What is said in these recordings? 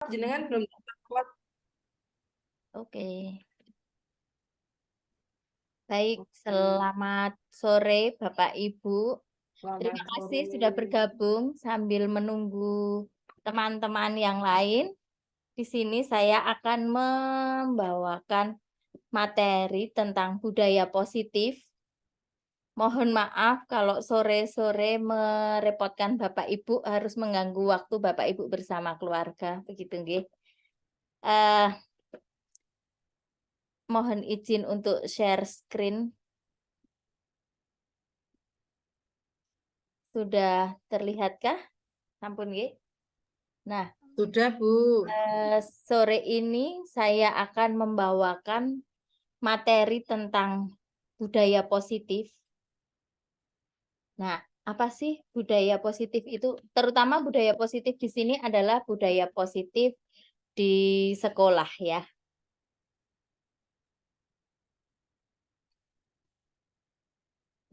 Jenengan belum kuat. Oke. Baik, selamat sore Bapak Ibu. Terima kasih sudah bergabung sambil menunggu teman-teman yang lain. Di sini saya akan membawakan materi tentang budaya positif. Mohon maaf kalau sore-sore merepotkan Bapak Ibu, harus mengganggu waktu Bapak Ibu bersama keluarga, begitu nggih. Mohon izin untuk share screen. Sudah terlihatkah? Sampun nggih. Nah, Sudah, Bu. sore ini saya akan membawakan materi tentang budaya positif. Nah, apa sih budaya positif itu? Terutama budaya positif di sini adalah budaya positif di sekolah ya.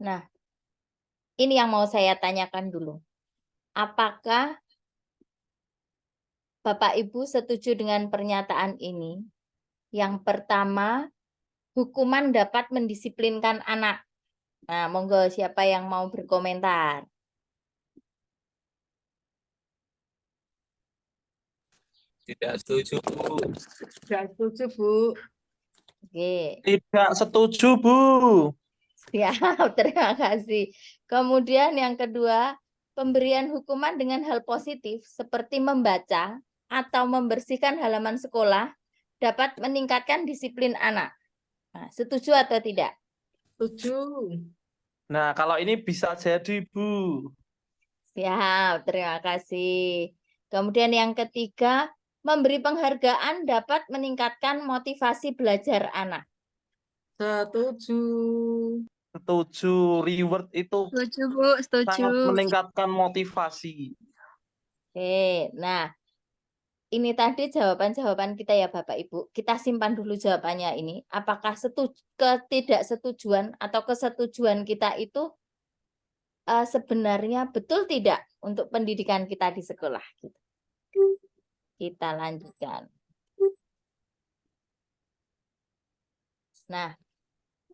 Nah, ini yang mau saya tanyakan dulu. Apakah Bapak Ibu setuju dengan pernyataan ini? Yang pertama, hukuman dapat mendisiplinkan anak. Nah, monggo siapa yang mau berkomentar? Tidak setuju, Bu. Tidak setuju, Bu. Oke, Tidak setuju, Bu. siap, terima kasih. Kemudian yang kedua, pemberian hukuman dengan hal positif seperti membaca atau membersihkan halaman sekolah dapat meningkatkan disiplin anak. Nah, setuju atau tidak? Setuju. Nah, kalau ini bisa jadi, Bu. Siap, terima kasih. Kemudian yang ketiga, memberi penghargaan dapat meningkatkan motivasi belajar anak. Setuju. Setuju. Reward itu Setuju, Bu. Setuju. sangat meningkatkan motivasi. Oke, nah ini tadi jawaban-jawaban kita ya Bapak Ibu. Kita simpan dulu jawabannya ini. Apakah ketidaksetujuan atau kesetujuan kita itu sebenarnya betul tidak untuk pendidikan kita di sekolah? Gitu. Kita lanjutkan. Nah,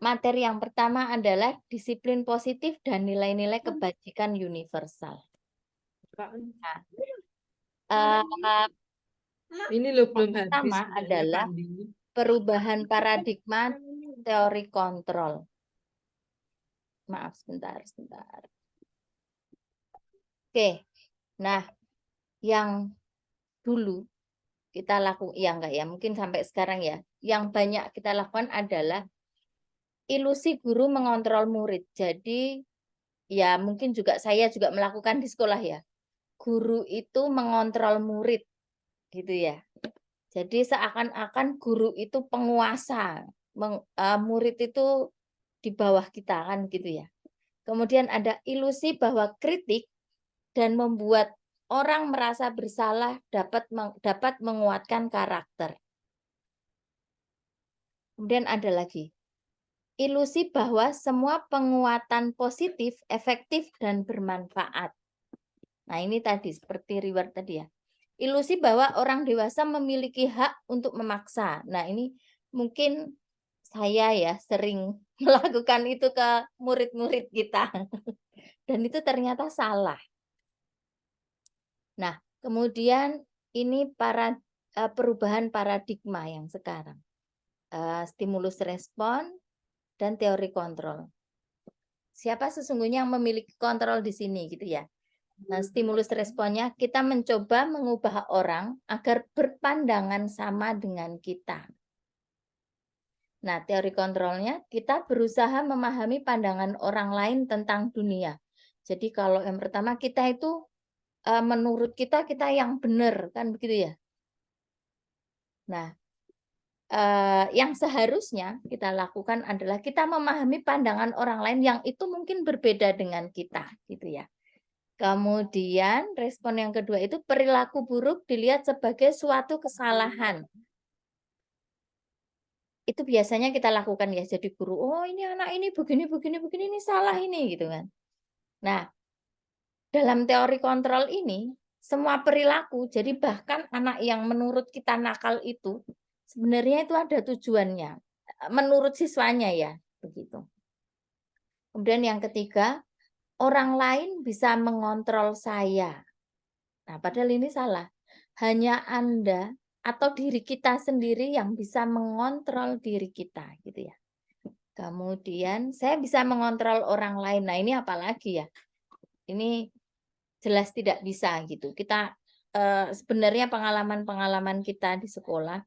materi yang pertama adalah disiplin positif dan nilai-nilai kebajikan universal. Nah, Ini loh belum habis. pertama adalah perubahan paradigma teori kontrol. Maaf, sebentar. Oke, nah yang dulu kita lakukan, ya enggak ya, mungkin sampai sekarang ya, yang banyak kita lakukan adalah ilusi guru mengontrol murid. Jadi ya mungkin juga saya juga melakukan di sekolah ya. Guru itu mengontrol murid gitu ya. Jadi seakan-akan guru itu penguasa, murid itu di bawah kita kan gitu ya. Kemudian ada ilusi bahwa kritik dan membuat orang merasa bersalah dapat menguatkan karakter. Kemudian ada lagi, ilusi bahwa semua penguatan positif, efektif, dan bermanfaat. Nah ini tadi, seperti reward tadi ya. Ilusi bahwa orang dewasa memiliki hak untuk memaksa. Nah ini mungkin saya ya sering melakukan itu ke murid-murid kita. Dan itu ternyata salah. Nah, kemudian ini perubahan paradigma yang sekarang. Stimulus respon dan teori kontrol. Siapa sesungguhnya yang memiliki kontrol di sini gitu ya. Nah, stimulus responnya kita mencoba mengubah orang agar berpandangan sama dengan kita. Nah, teori kontrolnya kita berusaha memahami pandangan orang lain tentang dunia. Jadi kalau yang pertama kita itu menurut kita yang benar kan begitu ya. Nah, yang seharusnya kita lakukan adalah kita memahami pandangan orang lain yang itu mungkin berbeda dengan kita gitu ya. Kemudian respon yang kedua itu perilaku buruk dilihat sebagai suatu kesalahan. Itu biasanya kita lakukan ya jadi guru. Oh, ini anak ini begini ini salah ini gitu kan. Nah, dalam teori kontrol ini semua perilaku. Jadi bahkan anak yang menurut kita nakal itu sebenarnya itu ada tujuannya. Menurut siswanya ya, begitu. Kemudian yang ketiga, orang lain bisa mengontrol saya. Nah, padahal ini salah. Hanya Anda atau diri kita sendiri yang bisa mengontrol diri kita, gitu ya. Kemudian saya bisa mengontrol orang lain. Nah, ini apalagi ya? Ini jelas tidak bisa gitu. Kita sebenarnya pengalaman-pengalaman kita di sekolah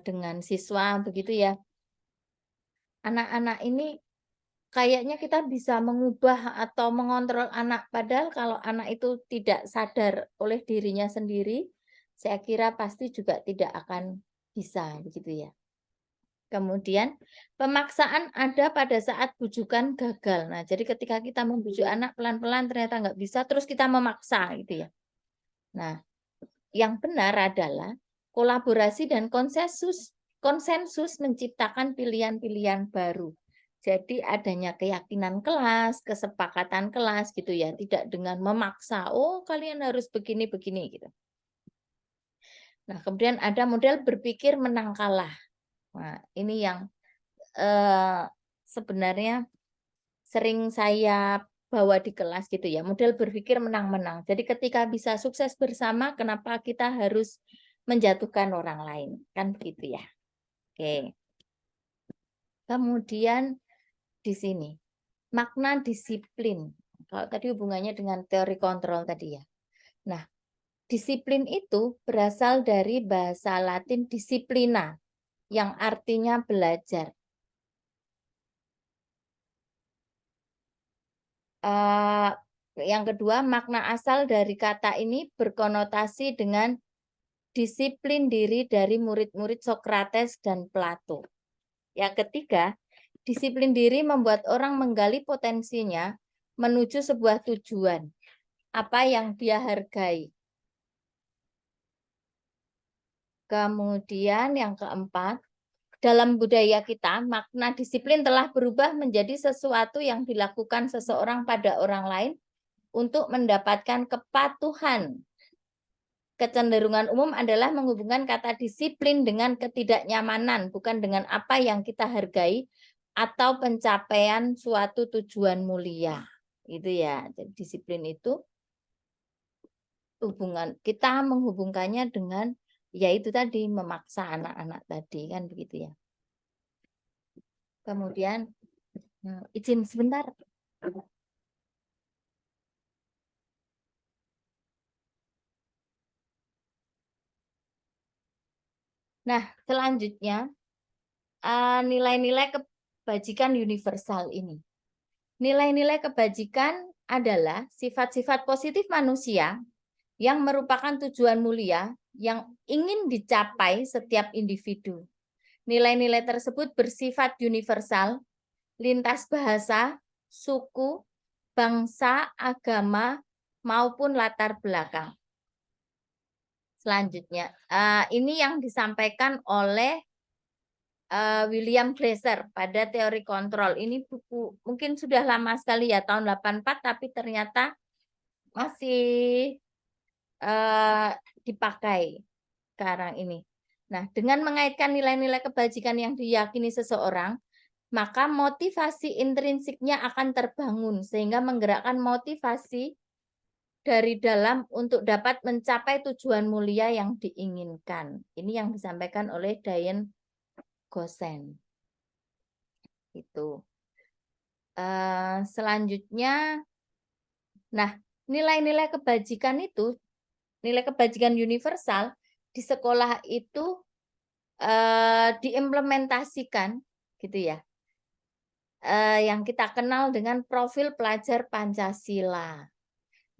dengan siswa begitu ya. Anak-anak ini kayaknya kita bisa mengubah atau mengontrol anak. Padahal kalau anak itu tidak sadar oleh dirinya sendiri, saya kira pasti juga tidak akan bisa begitu ya. Kemudian pemaksaan ada pada saat bujukan gagal. Nah, jadi ketika kita membujuk anak pelan-pelan ternyata nggak bisa, terus kita memaksa gitu ya. Nah, yang benar adalah kolaborasi dan konsensus menciptakan pilihan-pilihan baru. Jadi adanya keyakinan kelas, kesepakatan kelas gitu ya, tidak dengan memaksa, oh kalian harus begini-begini gitu. Nah, kemudian ada model berpikir menang kalah. Nah, ini yang sebenarnya sering saya bawa di kelas gitu ya, model berpikir menang-menang. Jadi ketika bisa sukses bersama, kenapa kita harus menjatuhkan orang lain? Kan begitu ya. Oke. Kemudian di sini, makna disiplin. Kalau tadi hubungannya dengan teori kontrol tadi ya. Nah, disiplin itu berasal dari bahasa Latin disiplina, yang artinya belajar. Yang kedua, makna asal dari kata ini berkonotasi dengan disiplin diri dari murid-murid Sokrates dan Plato. Yang ketiga, disiplin diri membuat orang menggali potensinya menuju sebuah tujuan, apa yang dia hargai. Kemudian yang keempat, dalam budaya kita, makna disiplin telah berubah menjadi sesuatu yang dilakukan seseorang pada orang lain untuk mendapatkan kepatuhan. Kecenderungan umum adalah menghubungkan kata disiplin dengan ketidaknyamanan, bukan dengan apa yang kita hargai atau pencapaian suatu tujuan mulia. Itu ya. Jadi disiplin itu kita menghubungkannya dengan yaitu tadi memaksa anak-anak tadi kan begitu ya. Kemudian izin sebentar. Nah, selanjutnya nilai-nilai kebajikan universal ini. Nilai-nilai kebajikan adalah sifat-sifat positif manusia yang merupakan tujuan mulia yang ingin dicapai setiap individu. Nilai-nilai tersebut bersifat universal, lintas bahasa, suku, bangsa, agama, maupun latar belakang. Selanjutnya, ini yang disampaikan oleh William Glasser pada teori kontrol. Ini buku mungkin sudah lama sekali ya, tahun 84, tapi ternyata masih dipakai sekarang ini. Nah, dengan mengaitkan nilai-nilai kebajikan yang diyakini seseorang, maka motivasi intrinsiknya akan terbangun sehingga menggerakkan motivasi dari dalam untuk dapat mencapai tujuan mulia yang diinginkan. Ini yang disampaikan oleh Diane Gosen. Itu. Selanjutnya, nah nilai-nilai kebajikan itu, nilai kebajikan universal di sekolah itu diimplementasikan, gitu ya. Yang kita kenal dengan profil pelajar Pancasila.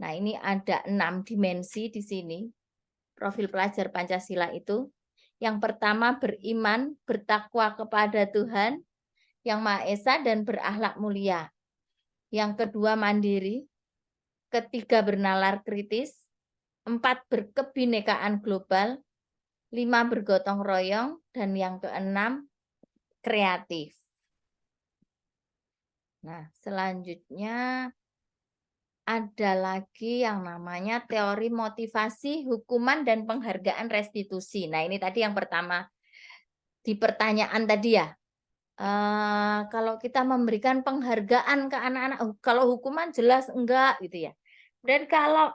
Nah, ini ada 6 dimensi di sini. Profil pelajar Pancasila itu. Yang pertama beriman, bertakwa kepada Tuhan Yang Maha Esa dan berakhlak mulia. Yang kedua mandiri. Ketiga bernalar kritis. 4 berkebinekaan global. 5 bergotong royong. Dan yang keenam kreatif. Nah, selanjutnya ada lagi yang namanya teori motivasi, hukuman, dan penghargaan restitusi. Nah, ini tadi yang pertama di pertanyaan tadi ya. Kalau kita memberikan penghargaan ke anak-anak, kalau hukuman jelas enggak gitu ya. Dan kalau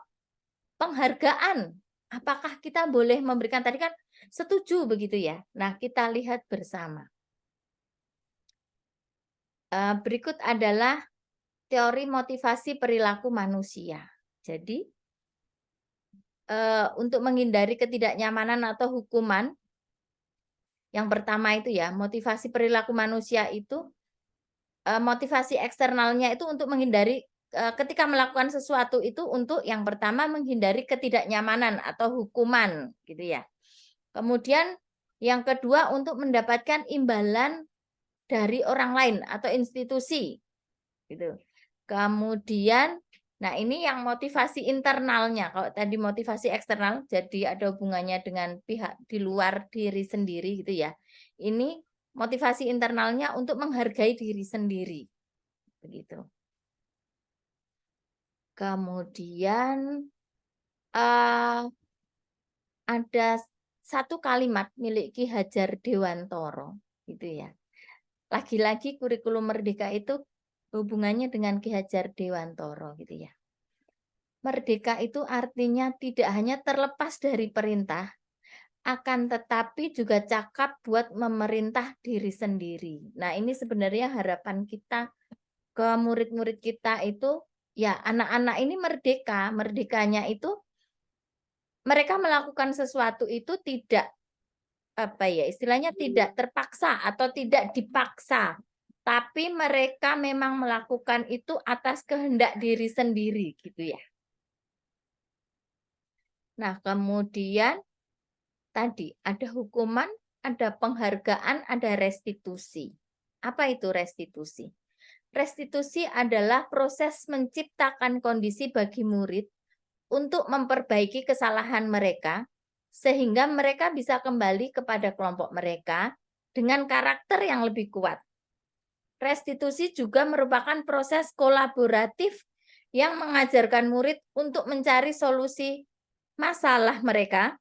penghargaan, apakah kita boleh memberikan? Tadi kan setuju begitu ya. Nah, kita lihat bersama. Berikut adalah teori motivasi perilaku manusia. Jadi, untuk menghindari ketidaknyamanan atau hukuman, yang pertama itu ya, motivasi perilaku manusia itu, motivasi eksternalnya itu untuk menghindari, ketika melakukan sesuatu itu untuk yang pertama menghindari ketidaknyamanan atau hukuman, gitu ya. Kemudian yang kedua untuk mendapatkan imbalan dari orang lain atau institusi, gitu. Kemudian, nah ini yang motivasi internalnya. Kalau tadi motivasi eksternal, jadi ada hubungannya dengan pihak di luar diri sendiri gitu ya. Ini motivasi internalnya untuk menghargai diri sendiri, begitu. Kemudian ada satu kalimat milik Ki Hajar Dewantoro, gitu ya. Lagi-lagi kurikulum Merdeka itu hubungannya dengan Ki Hajar Dewantoro gitu ya. Merdeka itu artinya tidak hanya terlepas dari perintah, akan tetapi juga cakap buat memerintah diri sendiri. Nah, ini sebenarnya harapan kita ke murid-murid kita itu, ya anak-anak ini merdeka. Merdekanya itu mereka melakukan sesuatu itu tidak, apa ya, istilahnya tidak terpaksa atau tidak dipaksa. Tapi mereka memang melakukan itu atas kehendak diri sendiri gitu ya. Nah, kemudian tadi ada hukuman, ada penghargaan, ada restitusi. Apa itu restitusi? Restitusi adalah proses menciptakan kondisi bagi murid untuk memperbaiki kesalahan mereka sehingga mereka bisa kembali kepada kelompok mereka dengan karakter yang lebih kuat. Restitusi juga merupakan proses kolaboratif yang mengajarkan murid untuk mencari solusi masalah mereka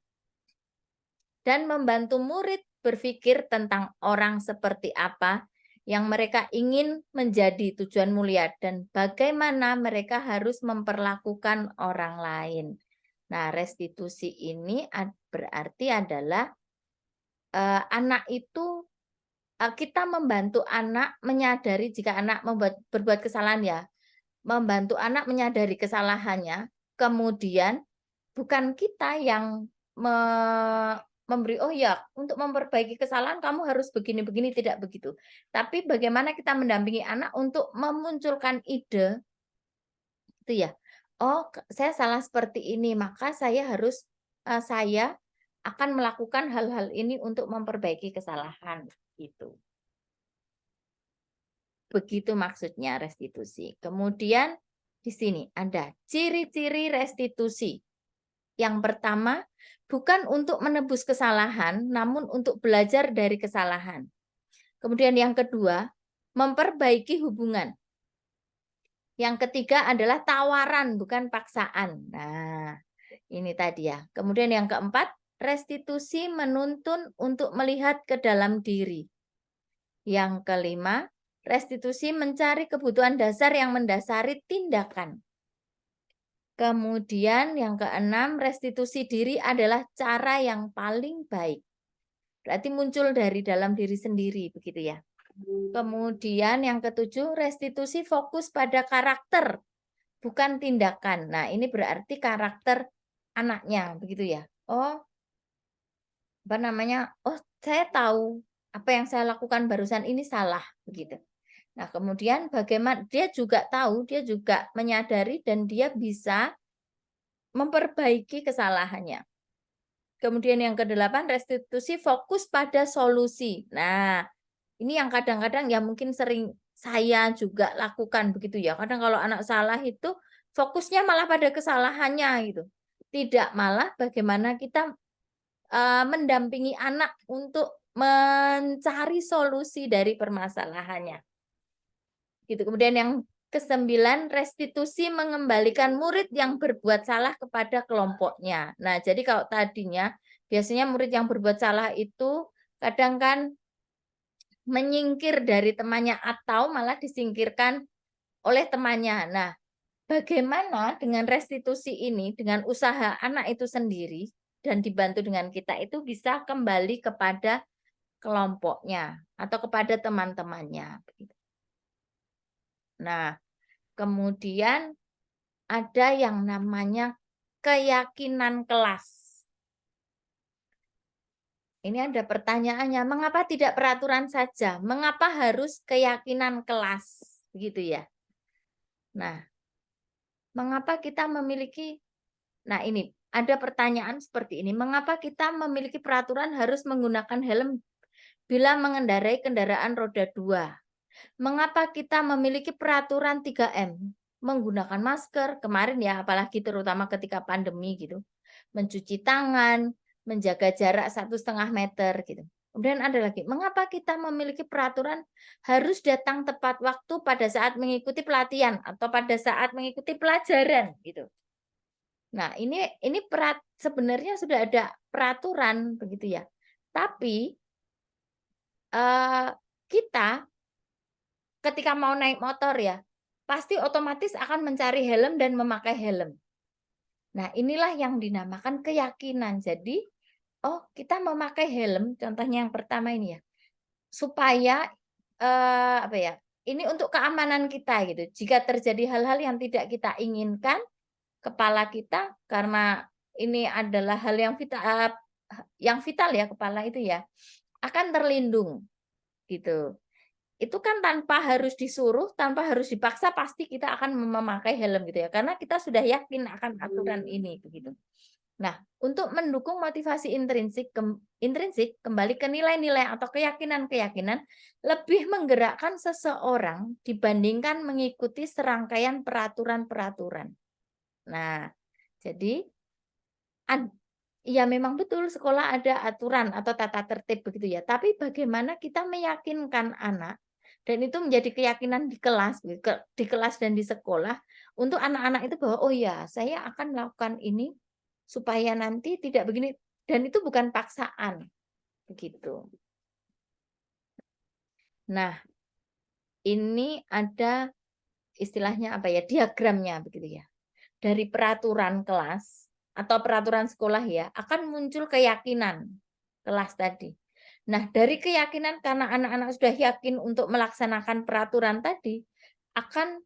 dan membantu murid berpikir tentang orang seperti apa yang mereka ingin menjadi tujuan mulia dan bagaimana mereka harus memperlakukan orang lain. Nah, restitusi ini berarti adalah anak itu, kita membantu anak menyadari jika anak berbuat kesalahan ya, membantu anak menyadari kesalahannya, kemudian bukan kita yang memberi, oh ya, untuk memperbaiki kesalahan kamu harus begini-begini, tidak begitu. Tapi bagaimana kita mendampingi anak untuk memunculkan ide, itu ya. Oh, saya salah seperti ini, maka saya akan melakukan hal-hal ini untuk memperbaiki kesalahan itu. Begitu maksudnya restitusi. Kemudian di sini ada ciri-ciri restitusi. Yang pertama, bukan untuk menebus kesalahan, namun untuk belajar dari kesalahan. Kemudian yang kedua, memperbaiki hubungan. Yang ketiga adalah tawaran, bukan paksaan. Nah, ini tadi ya. Kemudian yang keempat, restitusi menuntun untuk melihat ke dalam diri. Yang kelima, restitusi mencari kebutuhan dasar yang mendasari tindakan. Kemudian yang keenam, restitusi diri adalah cara yang paling baik. Berarti muncul dari dalam diri sendiri, begitu ya. Kemudian yang ketujuh, restitusi fokus pada karakter, bukan tindakan. Nah, ini berarti karakter anaknya, begitu ya. Oh, apa namanya? Oh, saya tahu apa yang saya lakukan barusan ini salah, begitu. Nah, kemudian bagaimana dia juga tahu, dia juga menyadari dan dia bisa memperbaiki kesalahannya. Kemudian yang kedelapan, restitusi fokus pada solusi. Nah, ini yang kadang-kadang ya mungkin sering saya juga lakukan begitu ya. Kadang kalau anak salah itu fokusnya malah pada kesalahannya gitu. Tidak malah bagaimana kita mendampingi anak untuk mencari solusi dari permasalahannya. Gitu. Kemudian yang ke-9, restitusi mengembalikan murid yang berbuat salah kepada kelompoknya. Nah, jadi kalau tadinya biasanya murid yang berbuat salah itu kadang kan menyingkir dari temannya atau malah disingkirkan oleh temannya. Nah, bagaimana dengan restitusi ini, dengan usaha anak itu sendiri dan dibantu dengan kita itu bisa kembali kepada kelompoknya atau kepada teman-temannya. Nah, kemudian ada yang namanya keyakinan kelas. Ini ada pertanyaannya, mengapa tidak peraturan saja? Mengapa harus keyakinan kelas? Begitu ya. Nah, mengapa kita memiliki, nah ini ada pertanyaan seperti ini, mengapa kita memiliki peraturan harus menggunakan helm bila mengendarai kendaraan roda 2? Mengapa kita memiliki peraturan 3M? Menggunakan masker, kemarin ya, apalagi terutama ketika pandemi gitu. Mencuci tangan, menjaga jarak 1,5 meter gitu. Kemudian ada lagi, mengapa kita memiliki peraturan harus datang tepat waktu pada saat mengikuti pelatihan atau pada saat mengikuti pelajaran gitu. Nah, ini sebenarnya sudah ada peraturan begitu ya. Tapi kita ketika mau naik motor ya, pasti otomatis akan mencari helm dan memakai helm. Nah, inilah yang dinamakan keyakinan. Jadi, oh, kita memakai helm, contohnya yang pertama ini ya, supaya apa ya? Ini untuk keamanan kita gitu. Jika terjadi hal-hal yang tidak kita inginkan, kepala kita karena ini adalah hal yang vital ya, kepala itu ya, akan terlindung gitu. Itu kan tanpa harus disuruh, tanpa harus dipaksa, pasti kita akan memakai helm gitu ya, karena kita sudah yakin akan aturan ini begitu. Nah, untuk mendukung motivasi intrinsik kembali ke nilai-nilai atau keyakinan-keyakinan lebih menggerakkan seseorang dibandingkan mengikuti serangkaian peraturan-peraturan. Nah, jadi ya memang betul sekolah ada aturan atau tata tertib begitu ya. Tapi bagaimana kita meyakinkan anak dan itu menjadi keyakinan di kelas dan di sekolah untuk anak-anak itu bahwa oh ya, saya akan melakukan ini supaya nanti tidak begini, dan itu bukan paksaan begitu. Nah, ini ada istilahnya apa ya, diagramnya begitu ya. Dari peraturan kelas atau peraturan sekolah ya, akan muncul keyakinan kelas tadi. Nah, dari keyakinan karena anak-anak sudah yakin untuk melaksanakan peraturan tadi, akan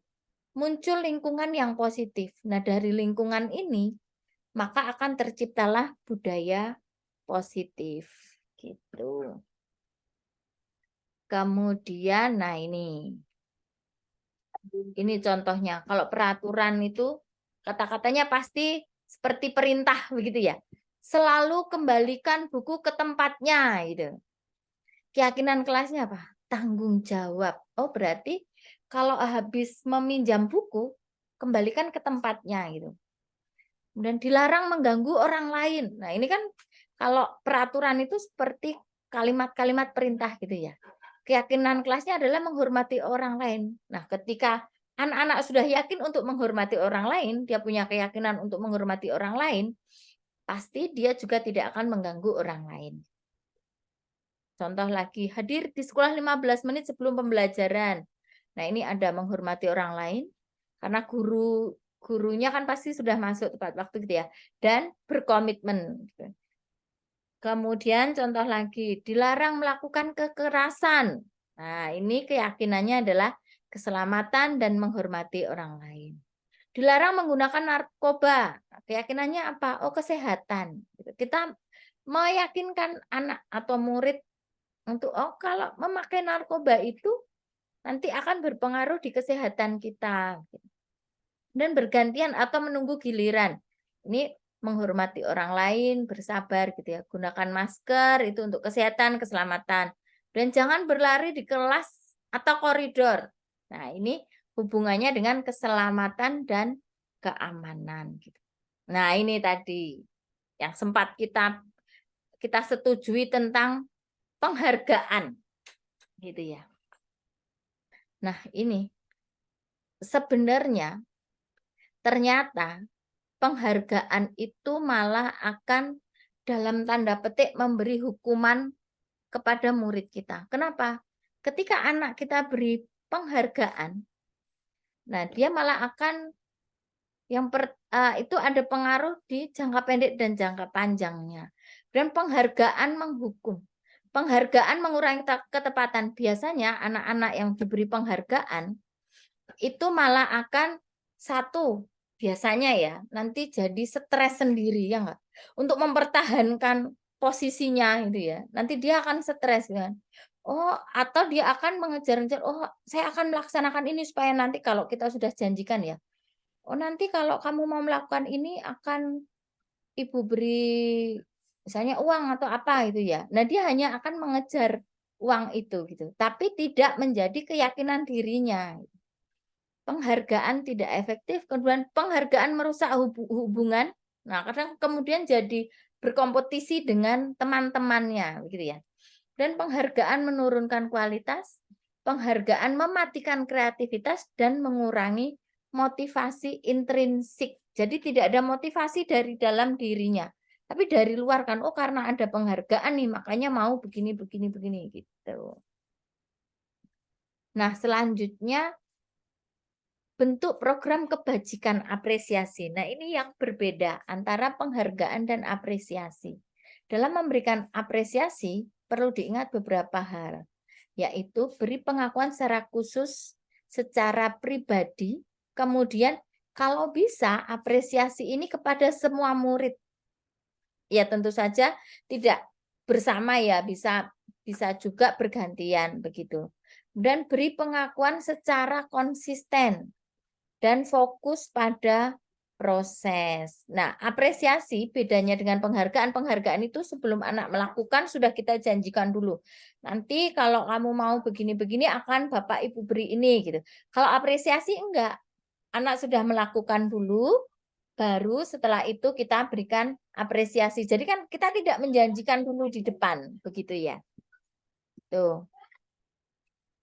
muncul lingkungan yang positif. Nah, dari lingkungan ini maka akan terciptalah budaya positif gitu. Kemudian nah ini contohnya, kalau peraturan itu kata-katanya pasti seperti perintah begitu ya. Selalu kembalikan buku ke tempatnya gitu. Keyakinan kelasnya apa? Tanggung jawab. Oh, berarti kalau habis meminjam buku, kembalikan ke tempatnya gitu. Dan dilarang mengganggu orang lain. Nah, ini kan kalau peraturan itu seperti kalimat-kalimat perintah gitu ya. Keyakinan kelasnya adalah menghormati orang lain. Nah, ketika anak-anak sudah yakin untuk menghormati orang lain, dia punya keyakinan untuk menghormati orang lain, pasti dia juga tidak akan mengganggu orang lain. Contoh lagi, hadir di sekolah 15 menit sebelum pembelajaran. Nah, ini ada menghormati orang lain, karena gurunya kan pasti sudah masuk tepat waktu gitu ya, dan berkomitmen. Kemudian contoh lagi, dilarang melakukan kekerasan. Nah, ini keyakinannya adalah keselamatan dan menghormati orang lain. Dilarang menggunakan narkoba. Keyakinannya apa? Oh, kesehatan. Kita meyakinkan anak atau murid untuk oh kalau memakai narkoba itu nanti akan berpengaruh di kesehatan kita. Dan bergantian atau menunggu giliran. Ini menghormati orang lain, bersabar gitu ya. Gunakan masker itu untuk kesehatan, keselamatan. Dan jangan berlari di kelas atau koridor. Nah, ini hubungannya dengan keselamatan dan keamanan gitu. Nah, ini tadi yang sempat kita setujui tentang penghargaan gitu ya. Nah, ini sebenarnya ternyata penghargaan itu malah akan dalam tanda petik memberi hukuman kepada murid kita. Kenapa? Ketika anak kita beri penghargaan, nah dia malah akan itu ada pengaruh di jangka pendek dan jangka panjangnya. Dan penghargaan menghukum. Penghargaan mengurangi ketepatan. Biasanya anak-anak yang diberi penghargaan itu malah akan biasanya ya, nanti jadi stres sendiri ya enggak? Untuk mempertahankan posisinya itu ya. Nanti dia akan stres kan. Oh, atau dia akan mengejar-ngejar, oh saya akan melaksanakan ini supaya nanti kalau kita sudah janjikan ya. Oh, nanti kalau kamu mau melakukan ini akan Ibu beri misalnya uang atau apa itu ya. Nah, dia hanya akan mengejar uang itu gitu, tapi tidak menjadi keyakinan dirinya. Penghargaan tidak efektif, kemudian penghargaan merusak hubungan. Nah, kadang kemudian jadi berkompetisi dengan teman-temannya begitu ya. Dan penghargaan menurunkan kualitas, penghargaan mematikan kreativitas dan mengurangi motivasi intrinsik. Jadi tidak ada motivasi dari dalam dirinya, tapi dari luar kan. Oh, karena ada penghargaan nih, makanya mau begini gitu. Nah, selanjutnya bentuk program kebajikan apresiasi. Nah, ini yang berbeda antara penghargaan dan apresiasi. Dalam memberikan apresiasi, perlu diingat beberapa hal, yaitu beri pengakuan secara khusus, secara pribadi, kemudian kalau bisa apresiasi ini kepada semua murid. Ya tentu saja tidak bersama ya, bisa juga bergantian begitu. Dan beri pengakuan secara konsisten dan fokus pada proses. Nah, apresiasi bedanya dengan penghargaan. Penghargaan itu sebelum anak melakukan sudah kita janjikan dulu. Nanti kalau kamu mau begini-begini akan Bapak Ibu beri ini gitu. Kalau apresiasi enggak. Anak sudah melakukan dulu, baru setelah itu kita berikan apresiasi. Jadi kan kita tidak menjanjikan dulu di depan, begitu ya. Tuh.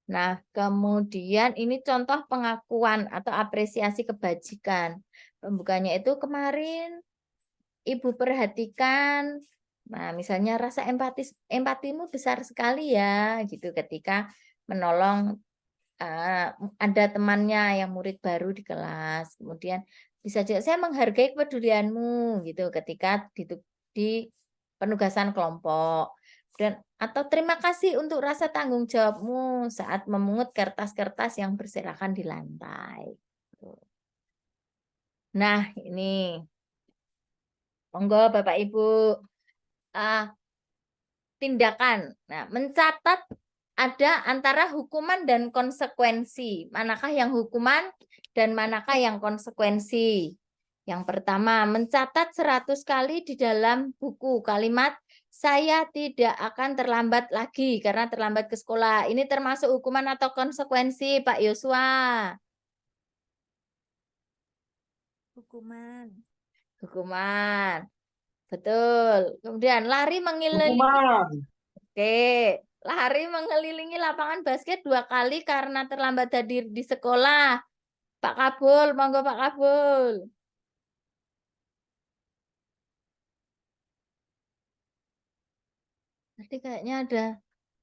Nah, kemudian ini contoh pengakuan atau apresiasi kebajikan. Pembukanya itu kemarin Ibu perhatikan, nah misalnya rasa empatimu besar sekali ya, gitu ketika menolong ada temannya yang murid baru di kelas. Kemudian bisa juga saya menghargai kepedulianmu, gitu ketika di penugasan kelompok. Dan atau terima kasih untuk rasa tanggung jawabmu saat memungut kertas-kertas yang berserakan di lantai. Nah, ini monggo Bapak Ibu tindakan. Nah, mencatat ada antara hukuman dan konsekuensi. Manakah yang hukuman dan manakah yang konsekuensi? Yang pertama, mencatat 100 kali di dalam buku kalimat saya tidak akan terlambat lagi karena terlambat ke sekolah. Ini termasuk hukuman atau konsekuensi, Pak Yosua? Hukuman. Hukuman. Betul. Kemudian lari mengelilingi. Hukuman. Oke. Lari mengelilingi lapangan basket 2 kali karena terlambat hadir di sekolah. Pak Kabul, monggo Pak Kabul. Tadi kayaknya ada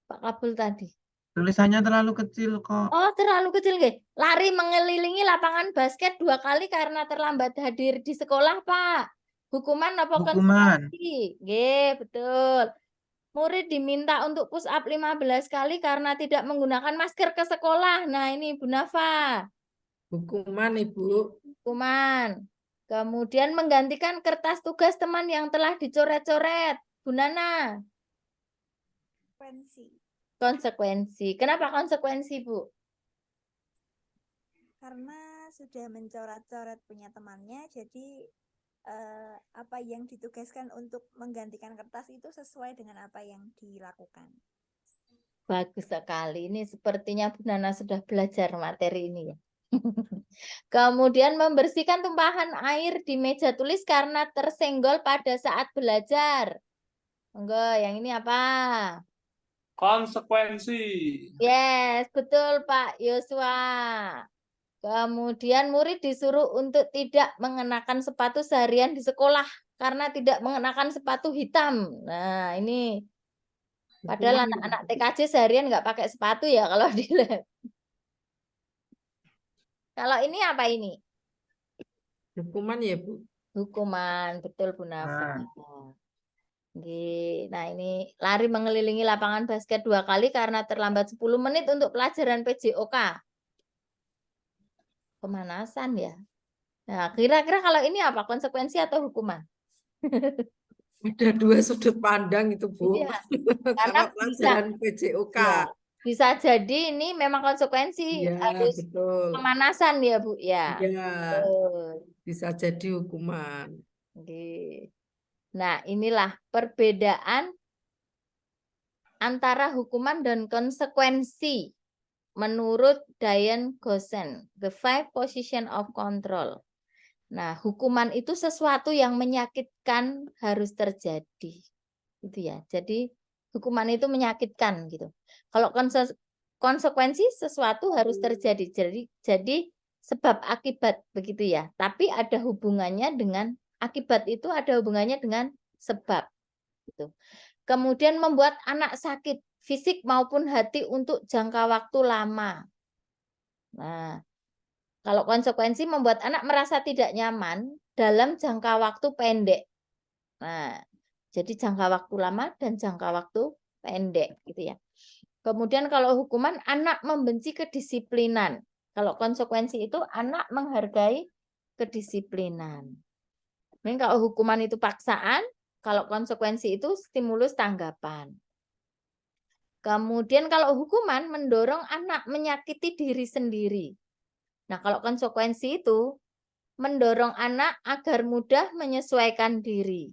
Pak Kabul tadi. Tulisannya terlalu kecil kok. Oh, terlalu kecil nggih. Lari mengelilingi lapangan basket 2 kali karena terlambat hadir di sekolah, Pak. Hukuman apa Hukuman. konsekuensi? Nggih, betul. Murid diminta untuk push up 15 kali karena tidak menggunakan masker ke sekolah. Nah, ini Bu Nafa. Hukuman, Ibu. Hukuman. Kemudian menggantikan kertas tugas teman yang telah dicoret-coret. Bu Nana. Konsekuensi. Konsekuensi. Kenapa konsekuensi, Bu? Karena sudah mencoret-coret punya temannya, jadi apa yang ditugaskan untuk menggantikan kertas itu sesuai dengan apa yang dilakukan. Bagus sekali. Ini sepertinya Bu Nana sudah belajar materi ini ya. Kemudian membersihkan tumpahan air di meja tulis karena tersenggol pada saat belajar. Enggak, yang ini apa? Konsekuensi. Yes, betul Pak Yosua. Kemudian murid disuruh untuk tidak mengenakan sepatu seharian di sekolah karena tidak mengenakan sepatu hitam. Nah, ini padahal Hukuman anak-anak TKJ seharian nggak pakai sepatu ya kalau di lab. Kalau ini apa ini? hukuman ya Bu. Hukuman, betul Bu Nafa. Nah. Nah, ini lari mengelilingi lapangan basket 2 kali karena terlambat 10 menit untuk pelajaran PJOK. Pemanasan ya. Nah, kira-kira kalau ini apa? Konsekuensi atau hukuman? Ada dua sudut pandang itu Bu. Iya, Karena bisa pelajaran PJOK. ya, bisa jadi ini memang konsekuensi Iya, harus betul. pemanasan ya Bu ya. Iya, Betul. bisa jadi hukuman. Oke. Nah, inilah perbedaan antara hukuman dan konsekuensi menurut Diane Gossen, The 5 Position of Control. Nah, hukuman itu sesuatu yang menyakitkan harus terjadi. Gitu ya. Jadi hukuman itu menyakitkan gitu. Kalau konsekuensi sesuatu harus terjadi. Jadi sebab akibat begitu ya. Tapi ada hubungannya dengan akibat itu ada hubungannya dengan sebab gitu. Kemudian membuat anak sakit fisik maupun hati untuk jangka waktu lama. Nah, kalau konsekuensi membuat anak merasa tidak nyaman dalam jangka waktu pendek. Nah, jadi jangka waktu lama dan jangka waktu pendek gitu ya. Kemudian kalau hukuman anak membenci kedisiplinan. Kalau konsekuensi itu anak menghargai kedisiplinan. Mungkin kalau hukuman itu paksaan, kalau konsekuensi itu stimulus tanggapan. Kemudian kalau hukuman mendorong anak menyakiti diri sendiri. Nah, kalau konsekuensi itu mendorong anak agar mudah menyesuaikan diri.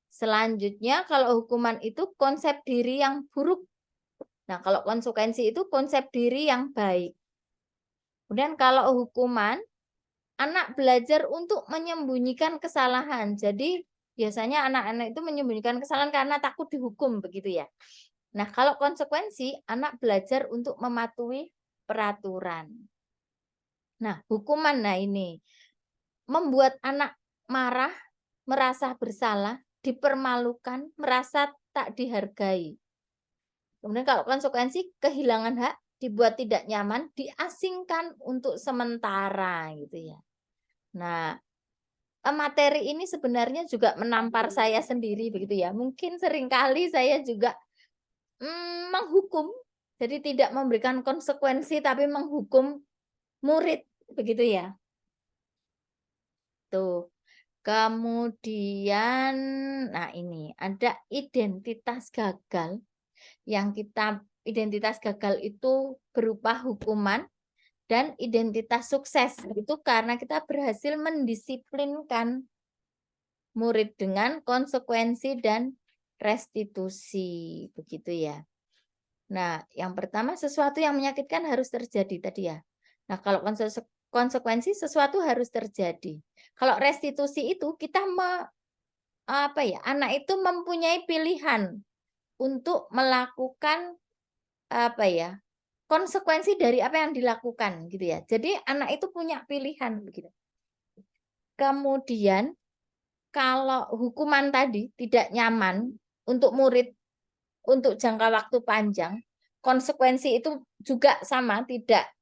Selanjutnya kalau hukuman itu konsep diri yang buruk. Nah, kalau konsekuensi itu konsep diri yang baik. Kemudian kalau hukuman, anak belajar untuk menyembunyikan kesalahan. Jadi biasanya anak-anak itu menyembunyikan kesalahan karena takut dihukum begitu ya. Nah, kalau konsekuensi, anak belajar untuk mematuhi peraturan. Nah, hukuman, nah ini membuat anak marah, merasa bersalah, dipermalukan, merasa tak dihargai. Kemudian kalau konsekuensi, kehilangan hak, dibuat tidak nyaman, diasingkan untuk sementara gitu ya. Nah, materi ini sebenarnya juga menampar saya sendiri begitu ya. Mungkin seringkali saya juga menghukum, jadi tidak memberikan konsekuensi tapi menghukum murid begitu ya. Tuh. Kemudian, nah ini ada identitas gagal yang identitas gagal itu berupa hukuman dan identitas sukses itu karena kita berhasil mendisiplinkan murid dengan konsekuensi dan restitusi begitu ya. Nah, yang pertama sesuatu yang menyakitkan harus terjadi tadi ya. Nah, kalau konsekuensi sesuatu harus terjadi. Kalau restitusi itu kita anak itu mempunyai pilihan untuk melakukan konsekuensi dari apa yang dilakukan gitu ya. Jadi anak itu punya pilihan begitu. Kemudian kalau hukuman tadi tidak nyaman untuk murid untuk jangka waktu panjang, konsekuensi itu juga sama,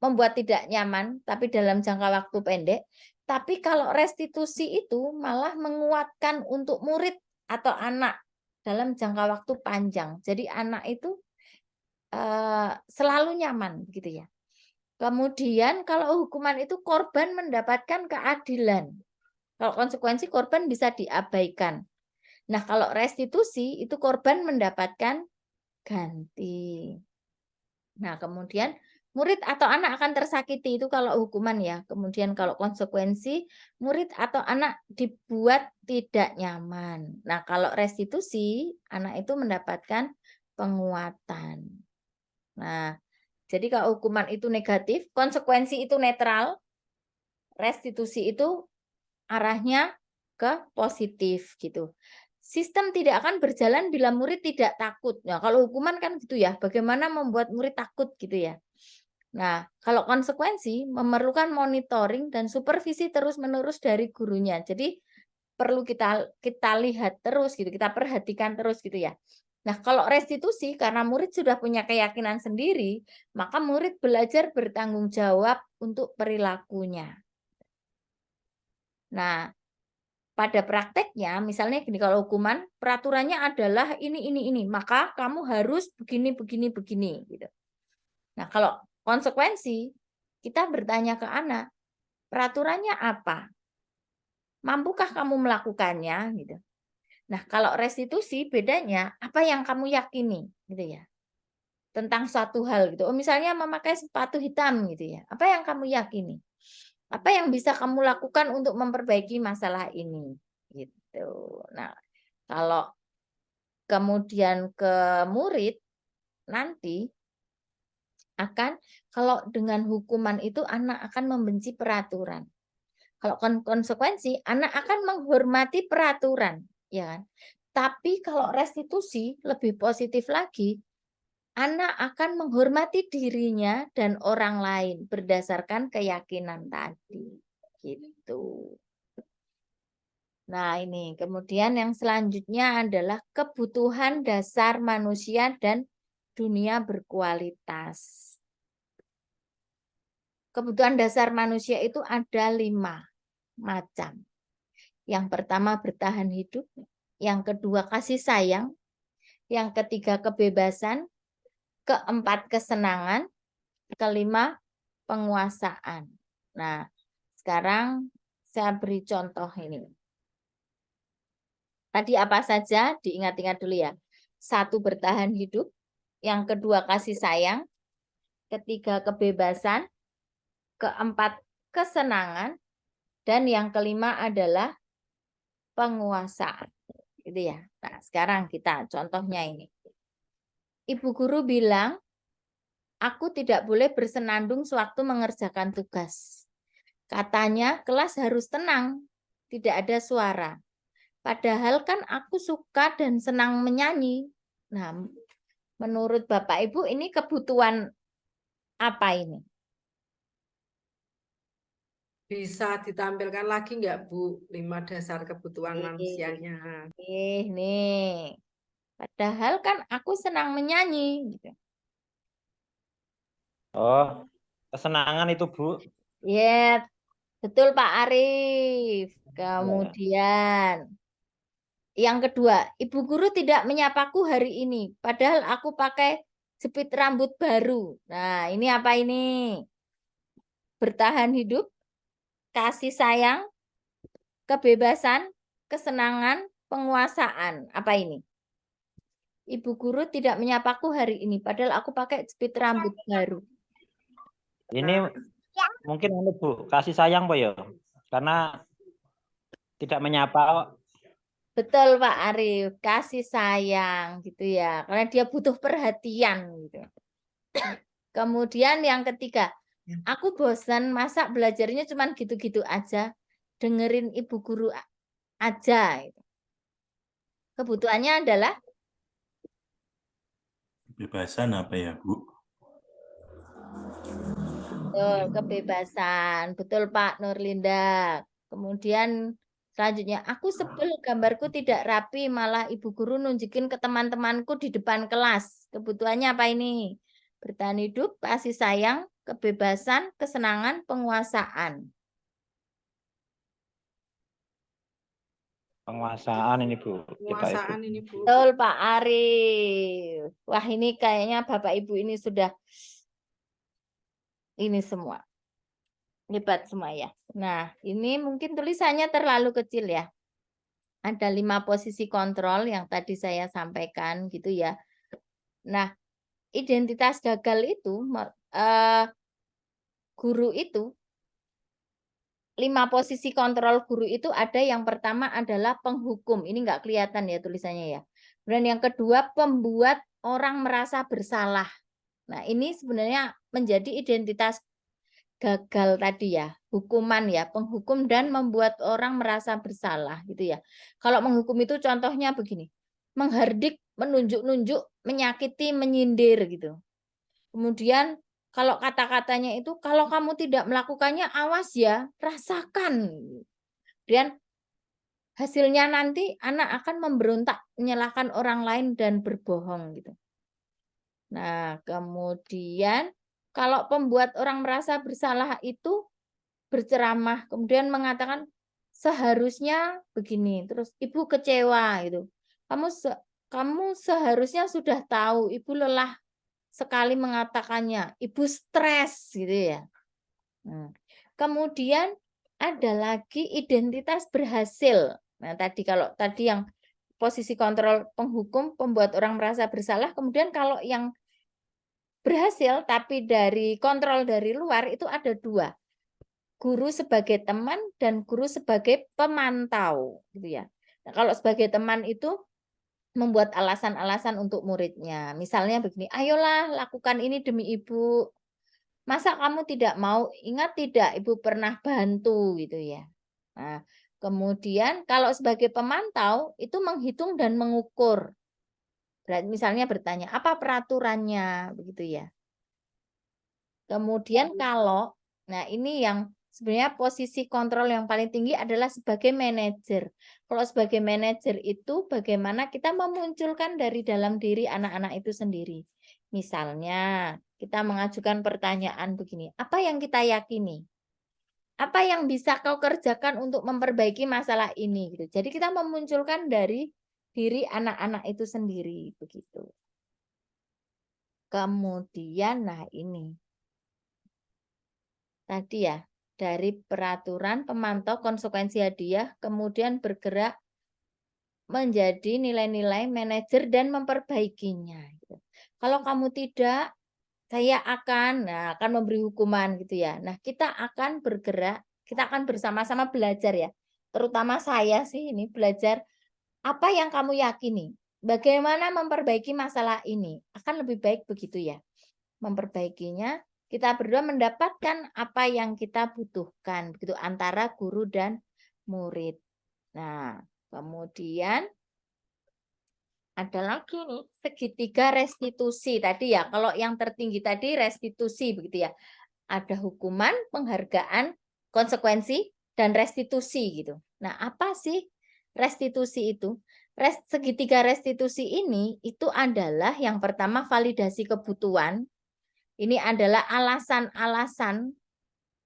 membuat tidak nyaman, tapi dalam jangka waktu pendek. Tapi kalau restitusi itu malah menguatkan untuk murid atau anak dalam jangka waktu panjang. Jadi anak itu selalu nyaman, gitu ya. Kemudian kalau hukuman itu korban mendapatkan keadilan. Kalau konsekuensi korban bisa diabaikan. Nah, kalau restitusi itu korban mendapatkan ganti. Nah, kemudian murid atau anak akan tersakiti itu kalau hukuman ya. Kemudian kalau konsekuensi murid atau anak dibuat tidak nyaman. Nah, kalau restitusi anak itu mendapatkan penguatan. Nah, jadi kalau hukuman itu negatif, konsekuensi itu netral, restitusi itu arahnya ke positif gitu. Sistem tidak akan berjalan bila murid tidak takut. Nah, kalau hukuman kan gitu ya, bagaimana membuat murid takut gitu ya. Nah, kalau konsekuensi memerlukan monitoring dan supervisi terus-menerus dari gurunya. Jadi perlu kita lihat terus gitu, kita perhatikan terus gitu ya. Nah, kalau restitusi karena murid sudah punya keyakinan sendiri, maka murid belajar bertanggung jawab untuk perilakunya. Nah, pada prakteknya misalnya gini, kalau hukuman peraturannya adalah ini, maka kamu harus begini gitu. Nah, kalau konsekuensi kita bertanya ke anak, peraturannya apa? Mampukah kamu melakukannya gitu. Nah, kalau restitusi bedanya apa yang kamu yakini gitu ya. Tentang suatu hal gitu. Oh, misalnya memakai sepatu hitam gitu ya. Apa yang kamu yakini? Apa yang bisa kamu lakukan untuk memperbaiki masalah ini? Gitu. Nah, kalau kemudian ke murid nanti kalau dengan hukuman itu anak akan membenci peraturan. Kalau konsekuensi anak akan menghormati peraturan, ya kan? Tapi kalau restitusi lebih positif lagi, anak akan menghormati dirinya dan orang lain berdasarkan keyakinan tadi. Gitu. Nah, ini kemudian yang selanjutnya adalah kebutuhan dasar manusia dan dunia berkualitas. Kebutuhan dasar manusia itu ada 5 macam. Yang pertama bertahan hidup, yang kedua kasih sayang, yang ketiga kebebasan, keempat kesenangan, kelima penguasaan. Nah, sekarang saya beri contoh ini. Tadi apa saja? Diingat-ingat dulu ya. 1 bertahan hidup, yang kedua kasih sayang, ketiga kebebasan, keempat kesenangan, dan yang kelima adalah penguasaan. Gitu ya. Nah, sekarang kita contohnya ini. Ibu guru bilang, aku tidak boleh bersenandung sewaktu mengerjakan tugas. Katanya kelas harus tenang, tidak ada suara. Padahal kan aku suka dan senang menyanyi. Nah, menurut Bapak Ibu ini kebutuhan apa ini? Bisa ditampilkan lagi nggak Bu 5 dasar kebutuhan manusianya? Nih. Padahal kan aku senang menyanyi. Gitu. Oh, kesenangan itu, Bu. Ya, betul Pak Arif. Kemudian yang kedua, ibu guru tidak menyapaku hari ini. Padahal aku pakai jepit rambut baru. Nah, ini apa ini? Bertahan hidup, kasih sayang, kebebasan, kesenangan, penguasaan. Apa ini? Ibu guru tidak menyapaku hari ini. Padahal aku pakai jepit rambut baru. Ini mungkin Bu, kasih sayang Pak ya. Karena tidak menyapa. Betul Pak Arif, kasih sayang gitu ya. Karena dia butuh perhatian gitu. Kemudian yang ketiga, aku bosan masa belajarnya cuma gitu-gitu aja. Dengerin ibu guru aja. Kebutuhannya adalah Kebebasan apa ya, Bu? betul, kebebasan. Betul Pak Nurlinda. Kemudian selanjutnya, aku sebel gambarku tidak rapi, malah ibu guru nunjukin ke teman-temanku di depan kelas. Kebutuhannya apa ini? Bertahan hidup, kasih sayang, kebebasan, kesenangan, penguasaan. Penguasaan ini Bu. Penguasaan ini Bu. Betul Pak Arif. Wah ini kayaknya Bapak Ibu ini sudah ini semua. Hebat semua ya. Nah ini mungkin tulisannya terlalu kecil ya. Ada 5 posisi kontrol yang tadi saya sampaikan gitu ya. Nah identitas gagal itu guru itu 5 posisi kontrol guru itu ada yang pertama adalah penghukum. Ini enggak kelihatan ya tulisannya ya. Dan yang kedua pembuat orang merasa bersalah. Nah, ini sebenarnya menjadi identitas gagal tadi ya. Hukuman ya, penghukum dan membuat orang merasa bersalah gitu ya. Kalau menghukum itu contohnya begini. Menghardik, menunjuk-nunjuk, menyakiti, menyindir gitu. Kemudian Kalau kata-katanya itu, kalau kamu tidak melakukannya, awas ya, rasakan. Dan hasilnya nanti anak akan memberontak, menyalahkan orang lain dan berbohong gitu. Nah, kemudian kalau pembuat orang merasa bersalah itu berceramah, kemudian mengatakan seharusnya begini, terus ibu kecewa gitu. Kamu seharusnya sudah tahu, ibu lelah sekali mengatakannya, ibu stres gitu ya. Kemudian ada lagi identitas berhasil. Nah, kalau tadi yang posisi kontrol penghukum, pembuat orang merasa bersalah, kemudian kalau yang berhasil tapi dari kontrol dari luar itu ada dua. Guru sebagai teman dan guru sebagai pemantau gitu ya. Nah, kalau sebagai teman itu membuat alasan-alasan untuk muridnya. Misalnya begini, ayolah lakukan ini demi ibu. Masa kamu tidak mau? Ingat tidak ibu pernah bantu gitu ya. Nah, kemudian kalau sebagai pemantau itu menghitung dan mengukur. Berarti misalnya bertanya, apa peraturannya begitu ya. Kemudian nah ini yang sebenarnya posisi kontrol yang paling tinggi adalah sebagai manajer. Kalau sebagai manajer itu bagaimana kita memunculkan dari dalam diri anak-anak itu sendiri. Misalnya kita mengajukan pertanyaan begini, apa yang kita yakini? Apa yang bisa kau kerjakan untuk memperbaiki masalah ini? Gitu. Jadi kita memunculkan dari diri anak-anak itu sendiri begitu. Kemudian nah ini tadi ya, dari peraturan pemantau konsekuensi hadiah, kemudian bergerak menjadi nilai-nilai manajer dan memperbaikinya. Gitu. Kalau kamu tidak, saya akan memberi hukuman gitu ya. Nah, kita akan bergerak, kita akan bersama-sama belajar ya. Terutama saya sih ini belajar apa yang kamu yakini. Bagaimana memperbaiki masalah ini. Akan lebih baik begitu ya. Memperbaikinya, kita berdua mendapatkan apa yang kita butuhkan begitu antara guru dan murid. Nah, kemudian ada lagi nih segitiga restitusi tadi ya. Kalau yang tertinggi tadi restitusi begitu ya. Ada hukuman, penghargaan, konsekuensi dan restitusi gitu. Nah, apa sih restitusi itu? Segitiga restitusi ini itu adalah yang pertama validasi kebutuhan. Ini adalah alasan-alasan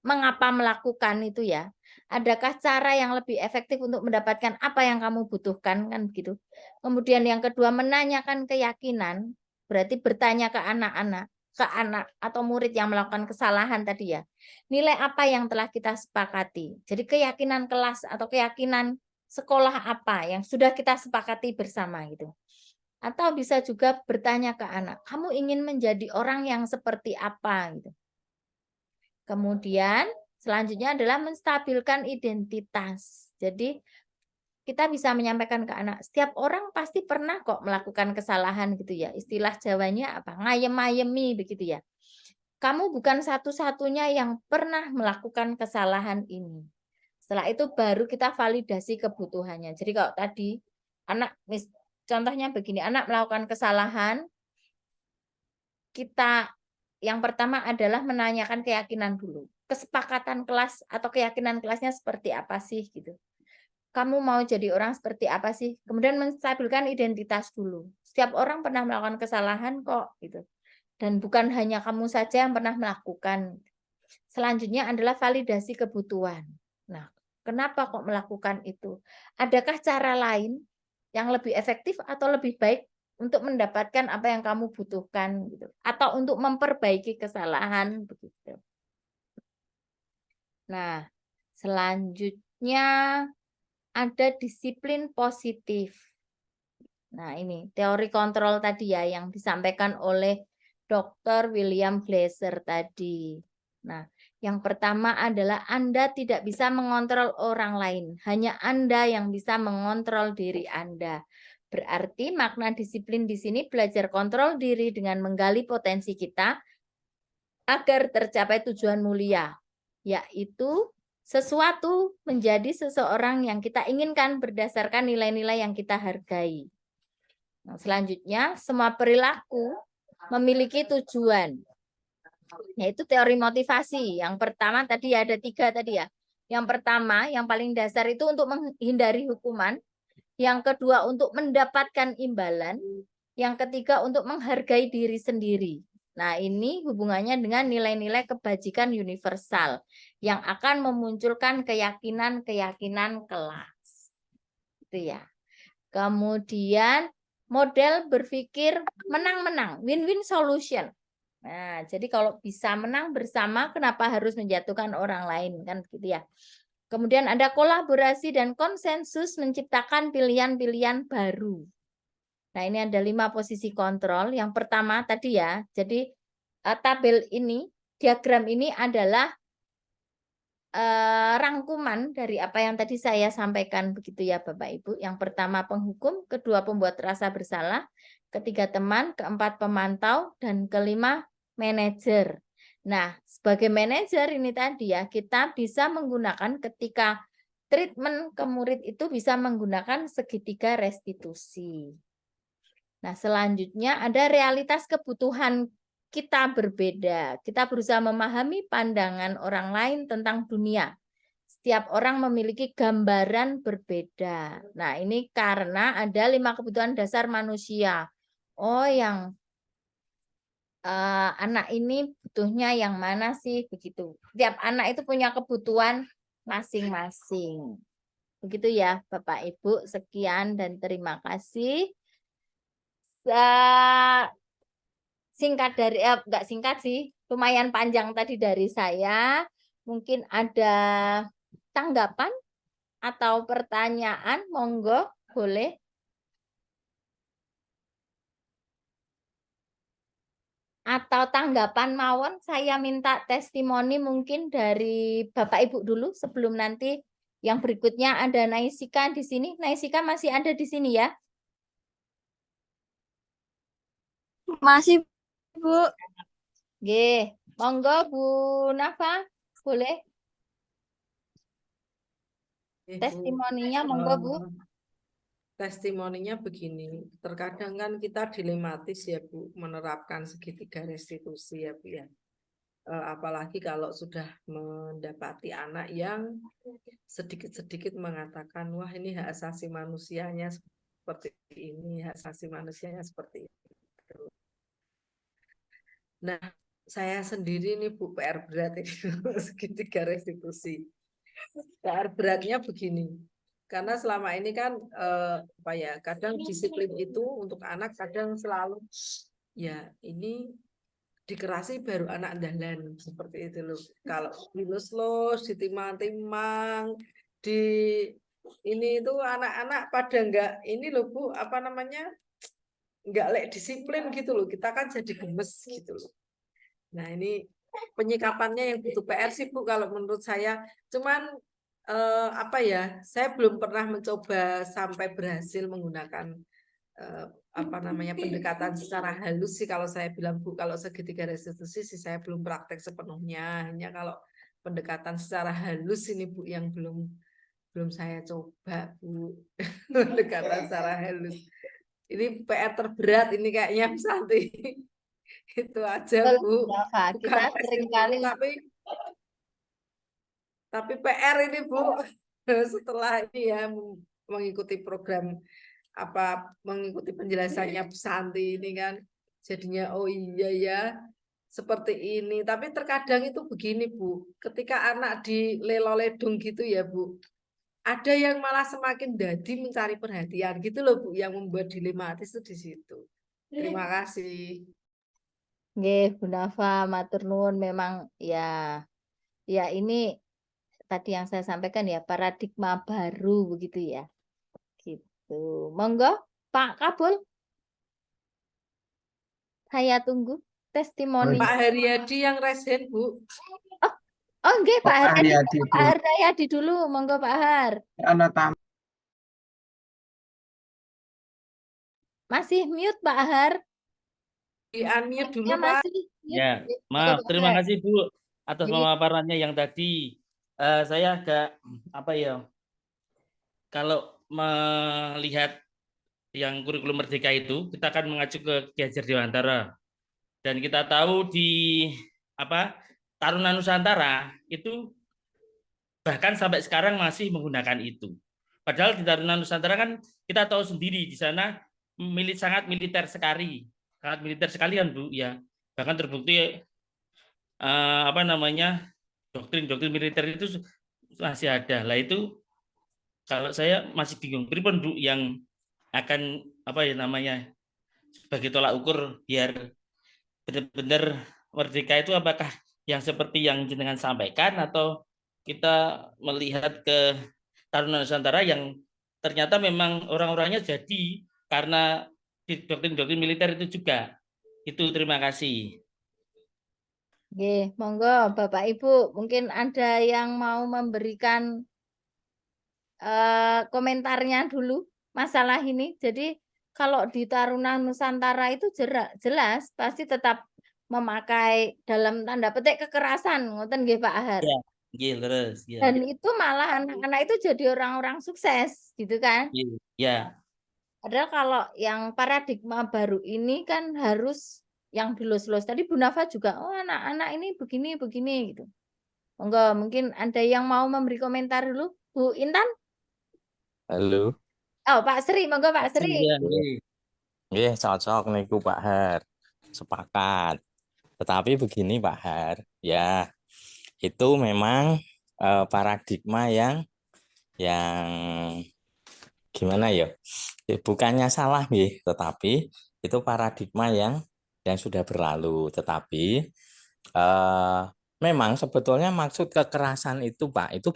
mengapa melakukan itu ya. Adakah cara yang lebih efektif untuk mendapatkan apa yang kamu butuhkan kan begitu. Kemudian yang kedua menanyakan keyakinan, berarti bertanya ke anak-anak, ke anak atau murid yang melakukan kesalahan tadi ya. Nilai apa yang telah kita sepakati. Jadi keyakinan kelas atau keyakinan sekolah apa yang sudah kita sepakati bersama gitu. Atau bisa juga bertanya ke anak, kamu ingin menjadi orang yang seperti apa gitu. Kemudian selanjutnya adalah menstabilkan identitas. Jadi kita bisa menyampaikan ke anak, setiap orang pasti pernah kok melakukan kesalahan gitu ya. Istilah Jawanya apa? Ngayem-ngayemi begitu ya. Kamu bukan satu-satunya yang pernah melakukan kesalahan ini. Setelah itu baru kita validasi kebutuhannya. Jadi kalau tadi anak contohnya begini, anak melakukan kesalahan, kita yang pertama adalah menanyakan keyakinan dulu. Kesepakatan kelas atau keyakinan kelasnya seperti apa sih gitu. Kamu mau jadi orang seperti apa sih? Kemudian menstabilkan identitas dulu. Setiap orang pernah melakukan kesalahan kok gitu. Dan bukan hanya kamu saja yang pernah melakukan. Selanjutnya adalah validasi kebutuhan. Nah, kenapa kok melakukan itu? Adakah cara lain yang lebih efektif atau lebih baik untuk mendapatkan apa yang kamu butuhkan gitu, atau untuk memperbaiki kesalahan begitu. Nah, selanjutnya ada disiplin positif. Nah, ini teori kontrol tadi ya yang disampaikan oleh Dr. William Glasser tadi. Nah, yang pertama adalah Anda tidak bisa mengontrol orang lain, hanya Anda yang bisa mengontrol diri Anda. Berarti makna disiplin di sini belajar kontrol diri dengan menggali potensi kita agar tercapai tujuan mulia, yaitu sesuatu menjadi seseorang yang kita inginkan berdasarkan nilai-nilai yang kita hargai. Nah, selanjutnya, semua perilaku memiliki tujuan. yaitu teori motivasi. Yang pertama tadi ada 3 tadi ya. Yang pertama, yang paling dasar itu untuk menghindari hukuman. Yang kedua, untuk mendapatkan imbalan. Yang ketiga, untuk menghargai diri sendiri. Nah, ini hubungannya dengan nilai-nilai kebajikan universal yang akan memunculkan keyakinan-keyakinan kelas. Itu ya. Kemudian model berpikir menang-menang, win-win solution. Nah, jadi kalau bisa menang bersama, kenapa harus menjatuhkan orang lain, kan gitu ya. Kemudian ada kolaborasi dan konsensus menciptakan pilihan-pilihan baru. Nah, ini ada 5 posisi kontrol. Yang pertama tadi ya, jadi tabel ini, diagram ini adalah rangkuman dari apa yang tadi saya sampaikan begitu ya Bapak Ibu. Yang pertama penghukum, kedua pembuat rasa bersalah, ketiga teman, keempat pemantau, dan kelima manajer. Nah, sebagai manajer ini tadi ya, kita bisa menggunakan ketika treatment ke murid itu bisa menggunakan segitiga restitusi. Nah, selanjutnya ada realitas kebutuhan kita berbeda. Kita berusaha memahami pandangan orang lain tentang dunia. Setiap orang memiliki gambaran berbeda. Nah, ini karena ada 5 kebutuhan dasar manusia. Oh, yang anak ini butuhnya yang mana sih? Begitu. Setiap anak itu punya kebutuhan masing-masing. Begitu ya, Bapak Ibu. Sekian dan terima kasih. Singkat dari enggak singkat sih, lumayan panjang tadi dari saya. Mungkin ada tanggapan atau pertanyaan, monggo boleh. Atau tanggapan mawon, saya minta testimoni mungkin dari Bapak Ibu dulu sebelum nanti yang berikutnya ada Naisika di sini. Naisika masih ada di sini ya? Masih, Bu. Nggih, monggo Bu Nafa, boleh Bu, testimoninya monggo Bu. testimoninya begini, terkadang kan kita dilematis ya Bu, menerapkan segitiga restitusi ya Bu ya. Apalagi kalau sudah mendapati anak yang sedikit-sedikit mengatakan, wah ini hak asasi manusianya seperti ini, hak asasi manusianya seperti itu. Nah, saya sendiri nih Bu, PR berat ini segitiga restitusi. PR beratnya begini, karena selama ini kan apa ya, kadang disiplin itu untuk anak kadang selalu ya ini dikerasi baru anak dalan seperti itu loh. Kalau dilus-lus, ditimang-timang, di ini itu anak-anak pada enggak ini loh Bu, apa namanya? Enggak disiplin gitu loh. Kita kan jadi gemes gitu loh. Nah, ini penyikapannya yang butuh PR sih Bu kalau menurut saya. Cuman apa ya, saya belum pernah mencoba sampai berhasil menggunakan apa namanya pendekatan secara halus sih kalau saya bilang Bu. Kalau segitiga restitusi sih saya belum praktek sepenuhnya. Hanya kalau pendekatan secara halus ini Bu yang belum saya coba Bu. Pendekatan secara halus. Ini PR terberat ini kayaknya Santi. Itu aja Bu. Nafa, kita Bukan seringkali tapi PR ini Bu. Setelah ini ya mengikuti program apa mengikuti penjelasannya Bu Santi ini kan jadinya oh iya ya seperti ini. Tapi terkadang itu begini Bu, ketika anak dilelo-ledung gitu ya Bu, ada yang malah semakin dadi mencari perhatian gitu loh Bu, yang membuat dilematis itu di situ. Terima kasih. nggih, Bu Nafa, matur nuwun, memang ya ini tadi yang saya sampaikan ya, paradigma baru begitu ya. Gitu. Monggo Pak Kabul. Saya tunggu testimoni. Pak Haryadi yang resen Bu. Oh nggih Pak Pak Haryadi. Haryadi, Bu. Pak Haryadi dulu, monggo Pak Har. Ana tamu. Masih mute Pak Har. Di-unmute dulu Ya, Pak. masih mute. Ya, Monggo, maaf. Pak Terima Har. kasih Bu atas Nggih. pemaparannya yang tadi. Saya agak apa ya? Kalau melihat yang kurikulum merdeka itu, kita akan mengacu ke Ki Hajar Dewantara. Dan kita tahu di Taruna Nusantara itu bahkan sampai sekarang masih menggunakan itu. Padahal di Taruna Nusantara kan kita tahu sendiri di sana sangat militer sekali kan Bu ya. Bahkan terbukti doktrin militer itu masih ada. Lah itu kalau saya masih bingung pripun Bu yang akan sebagai tolak ukur biar benar-benar merdeka itu apakah yang seperti yang jenengan sampaikan atau kita melihat ke Taruna Nusantara yang ternyata memang orang-orangnya jadi karena doktrin-doktrin militer itu juga. Itu terima kasih. Oke, monggo Bapak Ibu, mungkin ada yang mau memberikan komentarnya dulu masalah ini. Jadi kalau di Taruna Nusantara itu jelas pasti tetap memakai dalam tanda petik kekerasan, ngoten nggih Pak Ahar. Ya, nggih terus ya. Dan itu malah anak-anak itu jadi orang-orang sukses, gitu kan? Ya. Padahal kalau yang paradigma baru ini kan harus yang dilus-lus. Tadi Bu Nafa juga, oh anak-anak ini begini gitu. Monggo, mungkin ada yang mau memberi komentar dulu, Bu Intan? Halo. Oh, Pak Sri, monggo Pak Sri. Ya, Nggih, cocok niku Pak Har. Sepakat. Tetapi begini Pak Har, ya itu memang paradigma yang gimana ya? Bukannya salah nih, tetapi itu paradigma yang sudah berlalu. Tetapi memang sebetulnya maksud kekerasan itu Pak, itu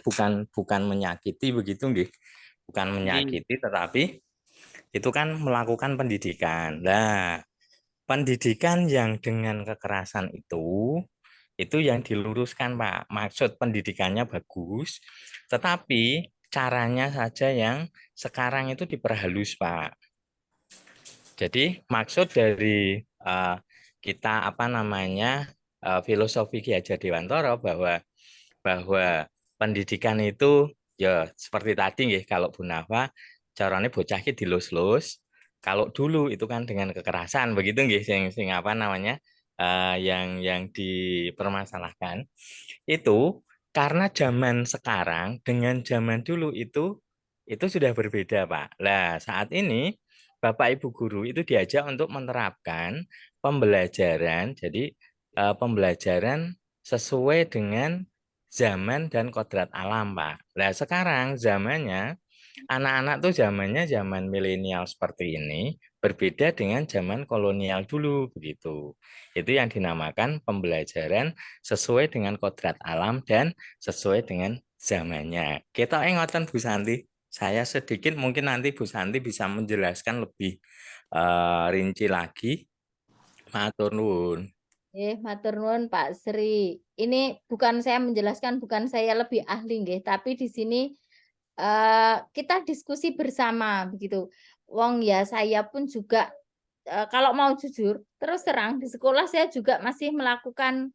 bukan menyakiti begitu nggih. Bukan menyakiti, tetapi itu kan melakukan pendidikan. Nah, pendidikan yang dengan kekerasan itu yang diluruskan Pak. Maksud pendidikannya bagus, tetapi caranya saja yang sekarang itu diperhalus Pak. Jadi maksud dari kita filosofi Ki Hajar Dewantara bahwa pendidikan itu ya seperti tadi nggih, kalau Bu Nafa caranya bocah ki dilus-lus. Kalau dulu itu kan dengan kekerasan begitu nggih, yang dipermasalahkan itu karena zaman sekarang dengan zaman dulu itu sudah berbeda Pak. Nah, saat ini Bapak Ibu guru itu diajak untuk menerapkan pembelajaran, jadi pembelajaran sesuai dengan zaman dan kodrat alam Pak. Nah, sekarang zamannya anak-anak tuh zaman milenial seperti ini berbeda dengan zaman kolonial dulu begitu. Itu yang dinamakan pembelajaran sesuai dengan kodrat alam dan sesuai dengan zamannya. Kita ngoten Bu Santi, saya sedikit mungkin nanti Bu Santi bisa menjelaskan lebih rinci lagi. Matur nuwun. Matur nuwun Pak Sri. Ini bukan saya menjelaskan, bukan saya lebih ahli nggih, tapi di sini kita diskusi bersama begitu. Wong ya saya pun juga kalau mau jujur terus terang di sekolah saya juga masih melakukan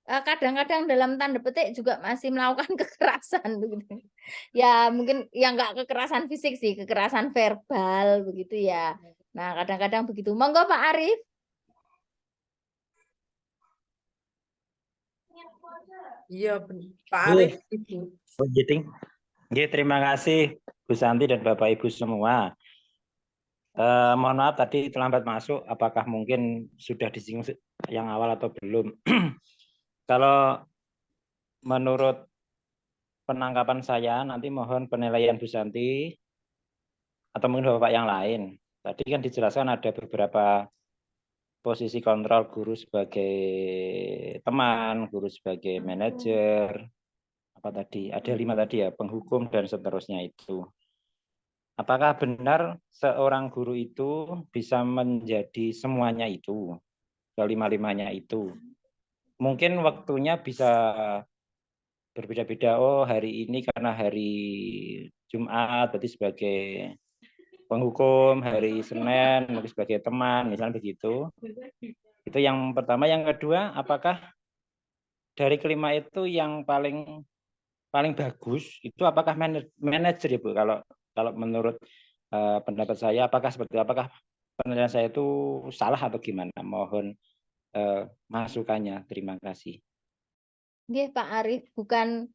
kadang-kadang dalam tanda petik juga masih melakukan kekerasan begitu. Ya mungkin ya enggak kekerasan fisik sih, kekerasan verbal begitu ya. Nah, kadang-kadang begitu. Monggo Pak Arif. Iya, Pak Arif Ibu. Nggih, terima kasih Bu Santi dan Bapak Ibu semua. Mohon maaf tadi terlambat masuk, apakah mungkin sudah disinggung yang awal atau belum? Kalau menurut penangkapan saya, nanti mohon penilaian Bu Santi atau mungkin Bapak yang lain. Tadi kan dijelaskan ada beberapa posisi kontrol, guru sebagai teman, guru sebagai manajer, ada 5 tadi ya, penghukum dan seterusnya itu. Apakah benar seorang guru itu bisa menjadi semuanya itu, kelima-limanya itu? Mungkin waktunya bisa berbeda-beda. Oh, hari ini karena hari Jumat berarti sebagai penghukum, hari Senin mungkin sebagai teman, misalnya begitu. Itu yang pertama. Yang kedua, apakah dari kelima itu yang paling bagus itu apakah manajer ya Bu? Kalau menurut pendapat saya, apakah penilaian saya itu salah atau gimana? Mohon masukannya. Terima kasih. Nggih, Pak Arief, bukan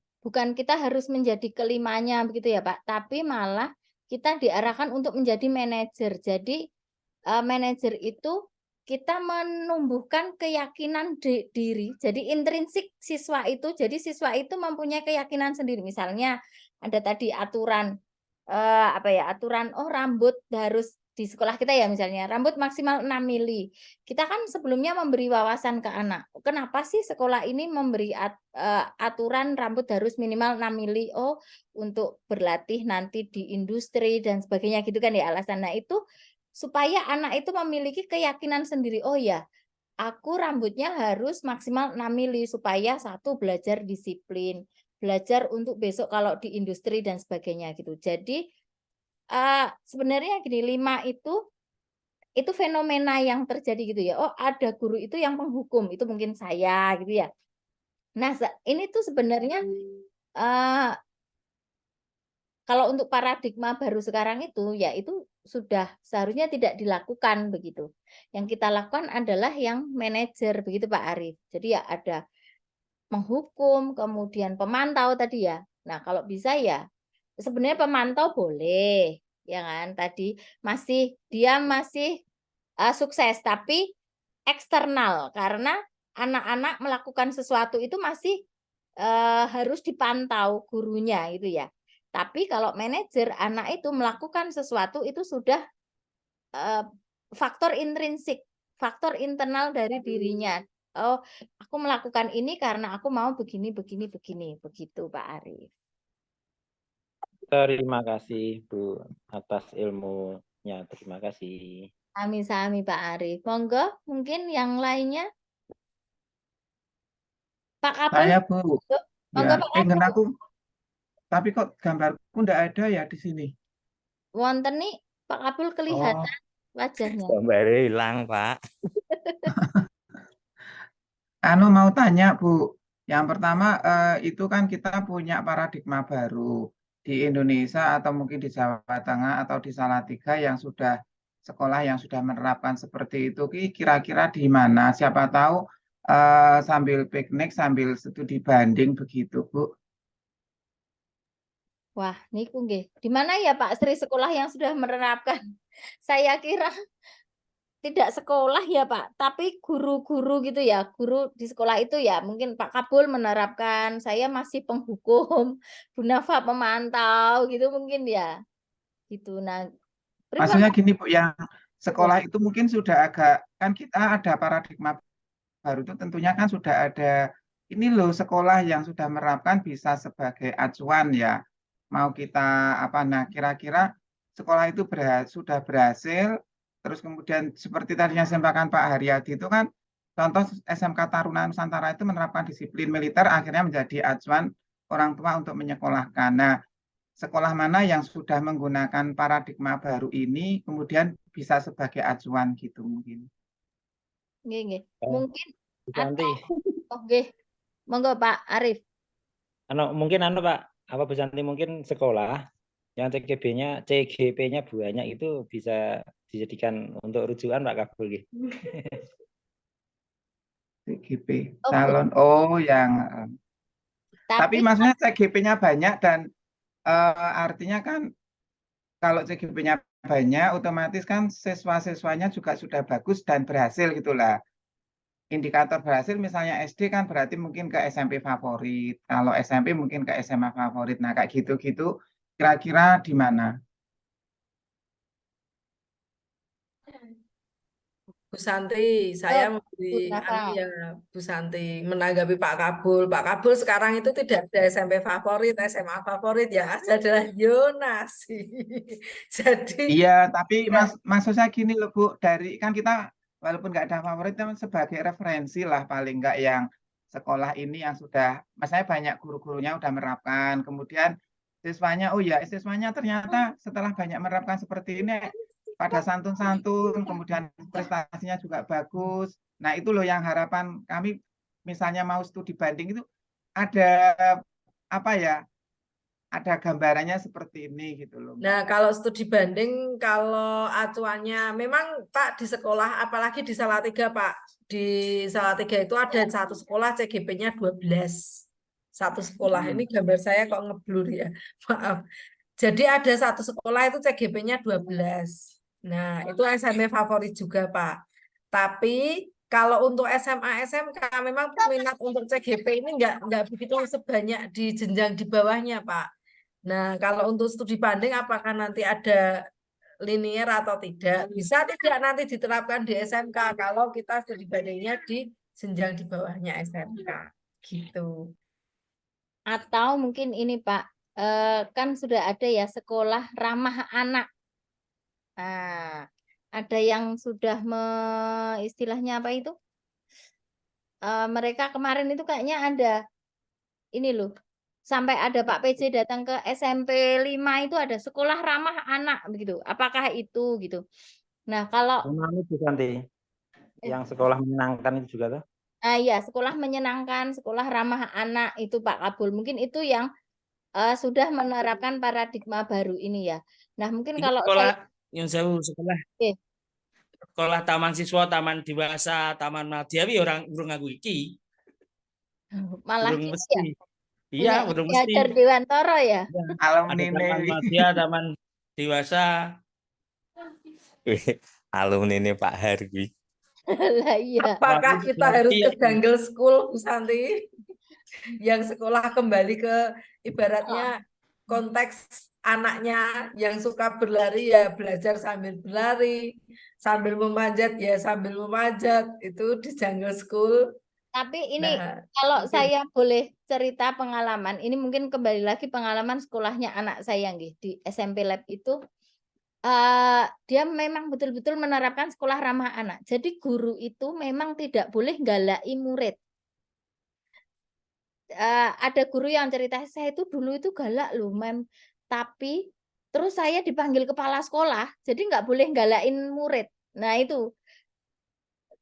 kita harus menjadi kelimanya begitu ya, Pak, tapi malah kita diarahkan untuk menjadi manajer. Jadi manajer itu kita menumbuhkan keyakinan diri. Jadi intrinsik siswa itu, jadi siswa itu mempunyai keyakinan sendiri. Misalnya ada tadi aturan aturan rambut harus di sekolah kita ya misalnya rambut maksimal 6 mili. Kita kan sebelumnya memberi wawasan ke anak. Kenapa sih sekolah ini memberi aturan rambut harus minimal 6 mili? Oh, untuk berlatih nanti di industri dan sebagainya gitu kan ya alasan. Nah, itu supaya anak itu memiliki keyakinan sendiri. Oh ya, aku rambutnya harus maksimal 6 mili supaya satu belajar disiplin, belajar untuk besok kalau di industri dan sebagainya gitu. Jadi sebenarnya gini, 5 itu fenomena yang terjadi gitu ya. Oh, ada guru itu yang menghukum, itu mungkin saya gitu ya. Nah, ini tuh sebenarnya kalau untuk paradigma baru sekarang itu, ya itu sudah seharusnya tidak dilakukan begitu. Yang kita lakukan adalah yang manajer begitu Pak Arief. Jadi ya ada menghukum, kemudian pemantau tadi ya. Nah, kalau bisa ya sebenarnya pemantau boleh, ya kan? Tadi dia masih sukses, tapi eksternal karena anak-anak melakukan sesuatu itu masih harus dipantau gurunya itu ya. Tapi kalau manajer anak itu melakukan sesuatu itu sudah faktor intrinsik, faktor internal dari dirinya. Oh, aku melakukan ini karena aku mau begini, begini, begini. Begitu Pak Arief. Terima kasih Bu atas ilmunya. Terima kasih. Sami-sami Pak Arief. Monggo, mungkin yang lainnya. Pak Kabul. Saya Bu, Monggo ya Pak pengen Kabul. aku, tapi kok gambarku ndak ada ya di sini. Wonten nih Pak Kabul kelihatan wajahnya. Gambarnya hilang, Pak. Anu mau tanya Bu, yang pertama itu kan kita punya paradigma baru di Indonesia atau mungkin di Jawa Tengah atau di Salatiga yang sudah sekolah yang sudah menerapkan seperti itu. Kira-kira di mana? Siapa tahu sambil piknik sambil studi banding begitu Bu. Wah, niku nggih. Di mana ya Pak Sri sekolah yang sudah menerapkan? Saya kira tidak sekolah ya Pak, tapi guru-guru gitu ya, guru di sekolah itu ya, mungkin Pak Kabul menerapkan, saya masih penghukum, Bu Nafa pemantau gitu mungkin ya. Gitu. Nah, pripun Maksudnya Pak? gini Bu, yang Ya. sekolah itu mungkin sudah agak, kan kita ada paradigma baru itu tentunya kan sudah ada, ini loh sekolah yang sudah menerapkan bisa sebagai acuan ya. Mau kita apa, nah kira-kira sekolah itu sudah berhasil, terus kemudian seperti tadi yang disampaikan Pak Haryadi itu kan, contoh SMK Taruna Nusantara itu menerapkan disiplin militer akhirnya menjadi acuan orang tua untuk menyekolahkan. Nah, sekolah mana yang sudah menggunakan paradigma baru ini kemudian bisa sebagai acuan gitu mungkin. Nggih, nggih. Mungkin Bu Santi, atau nggih. Monggo Pak Arief. mungkin Pak, apa Bu Santi mungkin sekolah yang CGP-nya banyak itu bisa dijadikan untuk rujukan Pak Kabul gitu. CGP calon yang tapi maksudnya CGP-nya banyak dan artinya kan kalau CGP-nya banyak otomatis kan siswa-siswanya juga sudah bagus dan berhasil gitulah. Indikator berhasil misalnya SD kan berarti mungkin ke SMP favorit, kalau SMP mungkin ke SMA favorit. Nah kayak gitu-gitu kira-kira di mana? Bu Santi, saya memberi Bu Santi menanggapi Pak Kabul. Pak Kabul sekarang itu tidak ada SMP favorit, SMA favorit, ya adalah Yonasi. Jadi iya, tapi maksudnya gini loh Bu, dari kan kita walaupun nggak ada favorit, sebagai referensi lah paling nggak yang sekolah ini yang sudah, maksudnya banyak guru-gurunya udah menerapkan, kemudian siswanya, oh ya siswanya ternyata setelah banyak menerapkan seperti ini, pada santun-santun, kemudian prestasinya juga bagus. Nah itu loh yang harapan kami, misalnya mau studi banding itu ada apa ya, ada gambarannya seperti ini gitu loh, Mbak. Nah, kalau studi banding, kalau acuannya memang Pak di sekolah, apalagi di Salatiga Pak, di Salatiga itu ada satu sekolah CGP-nya 12. Satu sekolah, ini gambar saya kok ngeblur ya, maaf. Jadi ada satu sekolah itu CGP-nya 12. Nah, itu SMP favorit juga Pak. Tapi kalau untuk SMA, SMK memang minat untuk CGP ini nggak begitu sebanyak di jenjang di bawahnya Pak. Nah, kalau untuk studi banding apakah nanti ada linier atau tidak? Bisa tidak nanti diterapkan di SMK kalau kita studi bandingnya di jenjang di bawahnya SMK. Gitu. Atau mungkin ini Pak, kan sudah ada ya sekolah ramah anak. Nah, ada yang sudah istilahnya apa itu? Mereka kemarin itu kayaknya ada ini loh. Sampai ada Pak PJ datang ke SMP 5 itu ada sekolah ramah anak begitu. Apakah itu gitu? Nah, kalau Bu Santi, yang sekolah menyenangkan itu juga tuh. ya sekolah menyenangkan, sekolah ramah anak itu Pak Kabul. Mungkin itu yang sudah menerapkan paradigma baru ini ya. Nah, mungkin Itu kalau sekolah saya yang jauh sekolah sekolah taman siswa, taman dewasa, taman madiawi orang urung ngaku iki. malah Urung gitu mesti. ya. Iya, Punya urung Ki mesti. Hajar Dewantara ya. Ya, Alumni ada taman nih. madya, taman dewasa. Alumni ini Pak Harwi. Lah iya. Apakah Waktu kita harus itu ke jungle school, Bu Santi? Yang sekolah kembali ke ibaratnya konteks anaknya yang suka berlari ya belajar sambil berlari, sambil memanjat ya sambil memanjat, itu di jungle school. Tapi ini Nah, kalau mungkin saya boleh cerita pengalaman, ini mungkin kembali lagi pengalaman sekolahnya anak saya nggih di SMP Lab itu dia memang betul-betul menerapkan sekolah ramah anak. Jadi guru itu memang tidak boleh galai murid. Ada guru yang cerita saya itu dulu itu galak loh, Mem. Tapi terus saya dipanggil kepala sekolah, jadi nggak boleh galain murid. Nah itu.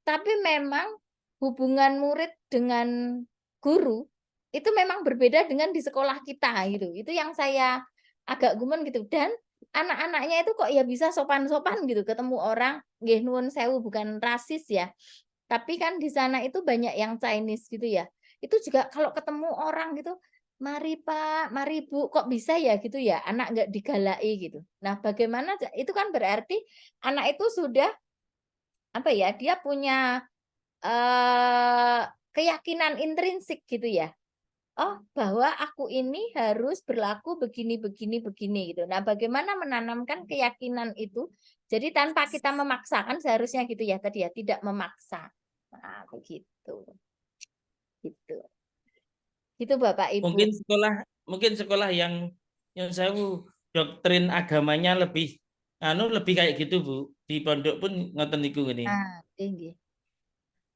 Tapi memang hubungan murid dengan guru itu memang berbeda dengan di sekolah kita gitu. Itu yang saya agak gumen gitu. Dan anak-anaknya itu kok ya bisa sopan-sopan gitu ketemu orang, nggih nuwun sewu bukan rasis ya. Tapi kan di sana itu banyak yang Chinese gitu ya. Itu juga kalau ketemu orang gitu, mari Pak, mari Bu, kok bisa ya gitu ya, anak nggak digalai gitu. Nah, bagaimana itu kan berarti anak itu sudah apa ya, dia punya keyakinan intrinsik gitu ya. Oh, bahwa aku ini harus berlaku begini, begini, begini gitu. Nah, bagaimana menanamkan keyakinan itu? Jadi tanpa kita memaksakan seharusnya gitu ya tadi ya, tidak memaksa. Nah, begitu. Gitu. Itu Bapak Ibu. Mungkin sekolah yang saya doktrin agamanya lebih lebih kayak gitu Bu. Di pondok pun ngoten niku ngene. Nah, tinggi.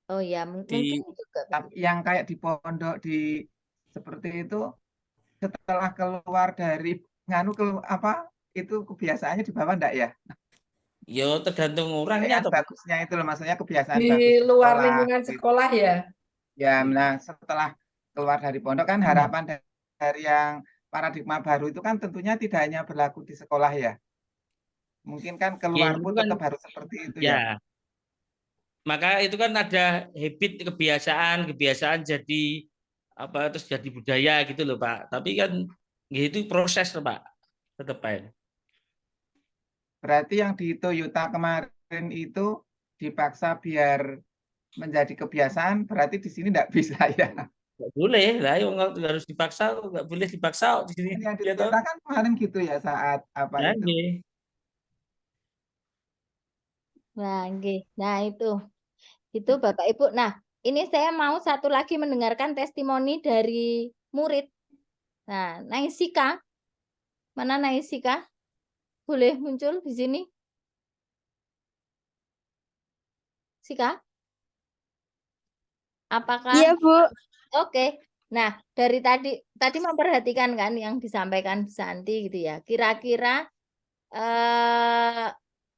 Oh ya, mungkin Di juga Tapi begitu. yang kayak di pondok di seperti itu setelah keluar dari itu kebiasaannya di bawah enggak ya? yo tergantung orangnya Yang toh Bu. bagusnya itu loh, maksudnya kebiasaan di bagus di luar sekolah lingkungan gitu. sekolah ya. Ya, nah setelah keluar dari pondok kan harapan dari yang paradigma baru itu kan tentunya tidak hanya berlaku di sekolah ya. Mungkin kan keluar Itu pun kan tetap harus seperti itu ya. ya. Maka itu kan ada habit kebiasaan jadi apa terus jadi budaya gitu loh Pak. Tapi kan itu proses loh Pak. Tetap Pak. Berarti yang di Toyota kemarin itu dipaksa biar menjadi kebiasaan, berarti di sini enggak bisa ya. Nggak boleh lah, harus dipaksa, nggak boleh dipaksa di sini. Yang di Ya toh? Toyota kan kemarin gitu ya saat apa Ya, itu. nggih. Nah, nggih. Nah, itu Bapak Ibu. Nah, ini saya mau satu lagi mendengarkan testimoni dari murid. Nah, Naisika. Mana Naisika? Boleh muncul di sini? Sika? Apakah Iya, Bu. Oke. Nah, dari tadi memperhatikan kan yang disampaikan Bu Santi gitu ya. Kira-kira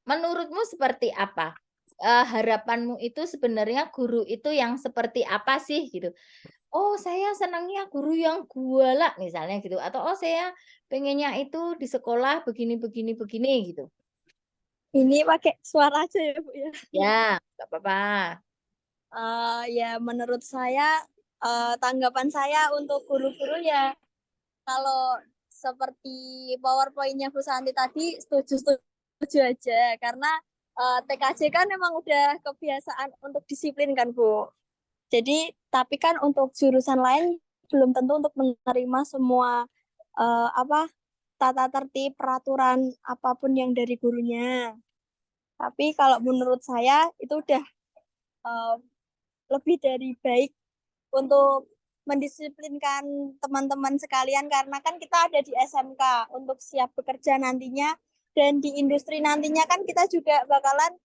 menurutmu seperti apa? Harapanmu itu sebenarnya guru itu yang seperti apa sih gitu? oh saya senangnya guru yang galak misalnya gitu, atau oh saya pengennya itu di sekolah begini begini begini gitu. Ini pakai suara aja ya, Bu ya. Ya, nggak apa-apa. Ya menurut saya tanggapan saya untuk guru-guru ya kalau seperti PowerPoint-nya Bu Santi tadi setuju aja karena TKJ kan memang udah kebiasaan untuk disiplin kan Bu. Jadi tapi kan untuk jurusan lain belum tentu untuk menerima semua tata tertib peraturan apapun yang dari gurunya. Tapi kalau menurut saya itu udah lebih dari baik untuk mendisiplinkan teman-teman sekalian karena kan kita ada di SMK untuk siap bekerja nantinya dan di industri nantinya kan kita juga bakalan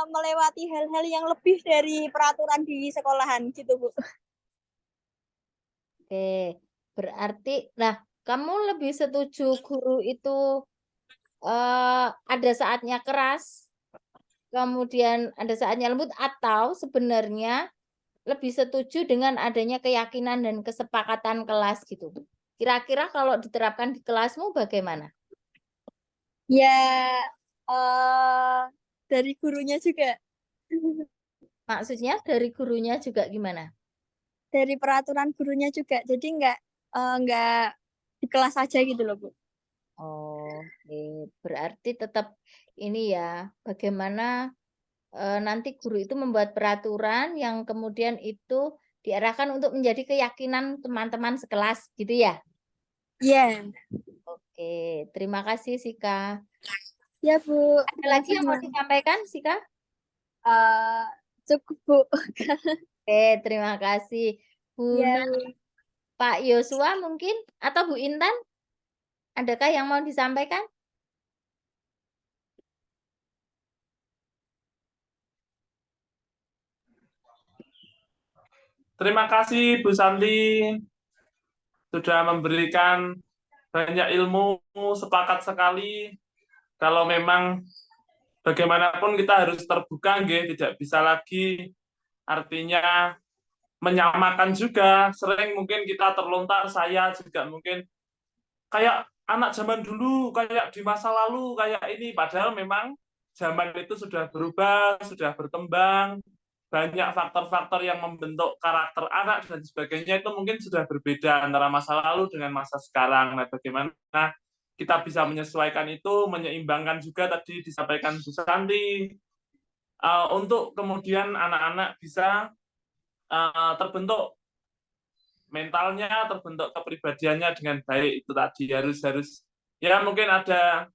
melewati hal-hal yang lebih dari peraturan di sekolahan gitu Bu. Oke, berarti, nah kamu lebih setuju guru itu ada saatnya keras, kemudian ada saatnya lembut, atau sebenarnya lebih setuju dengan adanya keyakinan dan kesepakatan kelas gitu? Kira-kira kalau diterapkan di kelasmu bagaimana? Ya dari gurunya juga. Maksudnya dari gurunya juga gimana? Dari peraturan gurunya juga. Jadi nggak di kelas aja gitu loh Bu. Oh, oke. Berarti tetap ini ya, bagaimana nanti guru itu membuat peraturan yang kemudian itu diarahkan untuk menjadi keyakinan teman-teman sekelas gitu ya? Iya. Oke, terima kasih Sika. Ya Bu. Ada lagi yang mau disampaikan Sika? Cukup Bu. Oke, terima kasih. Bu Ya, Pak Yosua mungkin atau Bu Intan? Adakah yang mau disampaikan? Terima kasih Bu Santi sudah memberikan banyak ilmu, sepakat sekali kalau memang bagaimanapun kita harus terbuka, tidak bisa lagi artinya menyamakan juga. Sering mungkin kita terlontar, saya juga mungkin kayak anak zaman dulu, kayak di masa lalu, kayak ini. Padahal memang zaman itu sudah berubah, sudah berkembang, banyak faktor-faktor yang membentuk karakter anak dan sebagainya itu mungkin sudah berbeda antara masa lalu dengan masa sekarang. Nah, bagaimana kita bisa menyesuaikan itu, menyeimbangkan juga tadi disampaikan Bu Santi, untuk kemudian anak-anak bisa terbentuk mentalnya, terbentuk kepribadiannya dengan baik. Itu tadi harus ya mungkin ada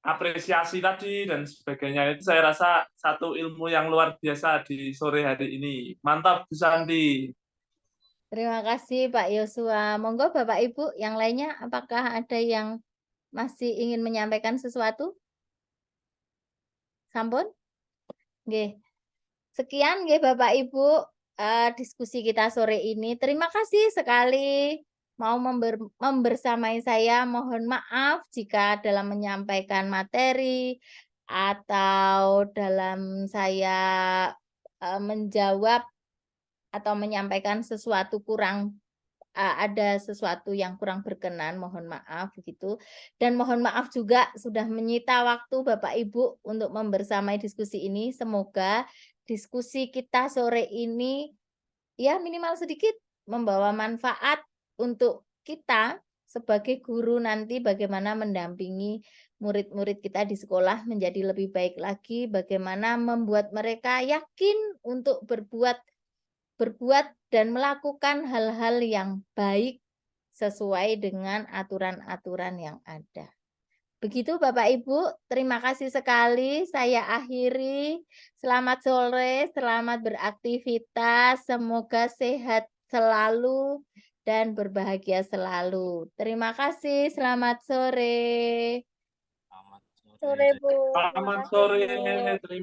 apresiasi tadi dan sebagainya. Itu saya rasa satu ilmu yang luar biasa di sore hari ini. Mantap Bu Santi. Terima kasih Pak Yosua. Monggo Bapak Ibu yang lainnya, apakah ada yang masih ingin menyampaikan sesuatu? Sampun? Nggih. Sekian nggih Bapak Ibu diskusi kita sore ini. Terima kasih sekali mau membersamai saya. Mohon maaf jika dalam menyampaikan materi atau dalam saya menjawab atau menyampaikan sesuatu kurang ada sesuatu yang kurang berkenan, mohon maaf begitu. Dan mohon maaf juga sudah menyita waktu Bapak Ibu untuk membersamai diskusi ini. Semoga diskusi kita sore ini ya minimal sedikit membawa manfaat untuk kita sebagai guru nanti bagaimana mendampingi murid-murid kita di sekolah menjadi lebih baik lagi, bagaimana membuat mereka yakin untuk berbuat dan melakukan hal-hal yang baik sesuai dengan aturan-aturan yang ada. Begitu Bapak Ibu, terima kasih sekali. Saya akhiri. Selamat sore, selamat beraktivitas. Semoga sehat selalu dan berbahagia selalu. Terima kasih, selamat sore. sore Bu. Selamat Terima kasih, sore. Bu. Terima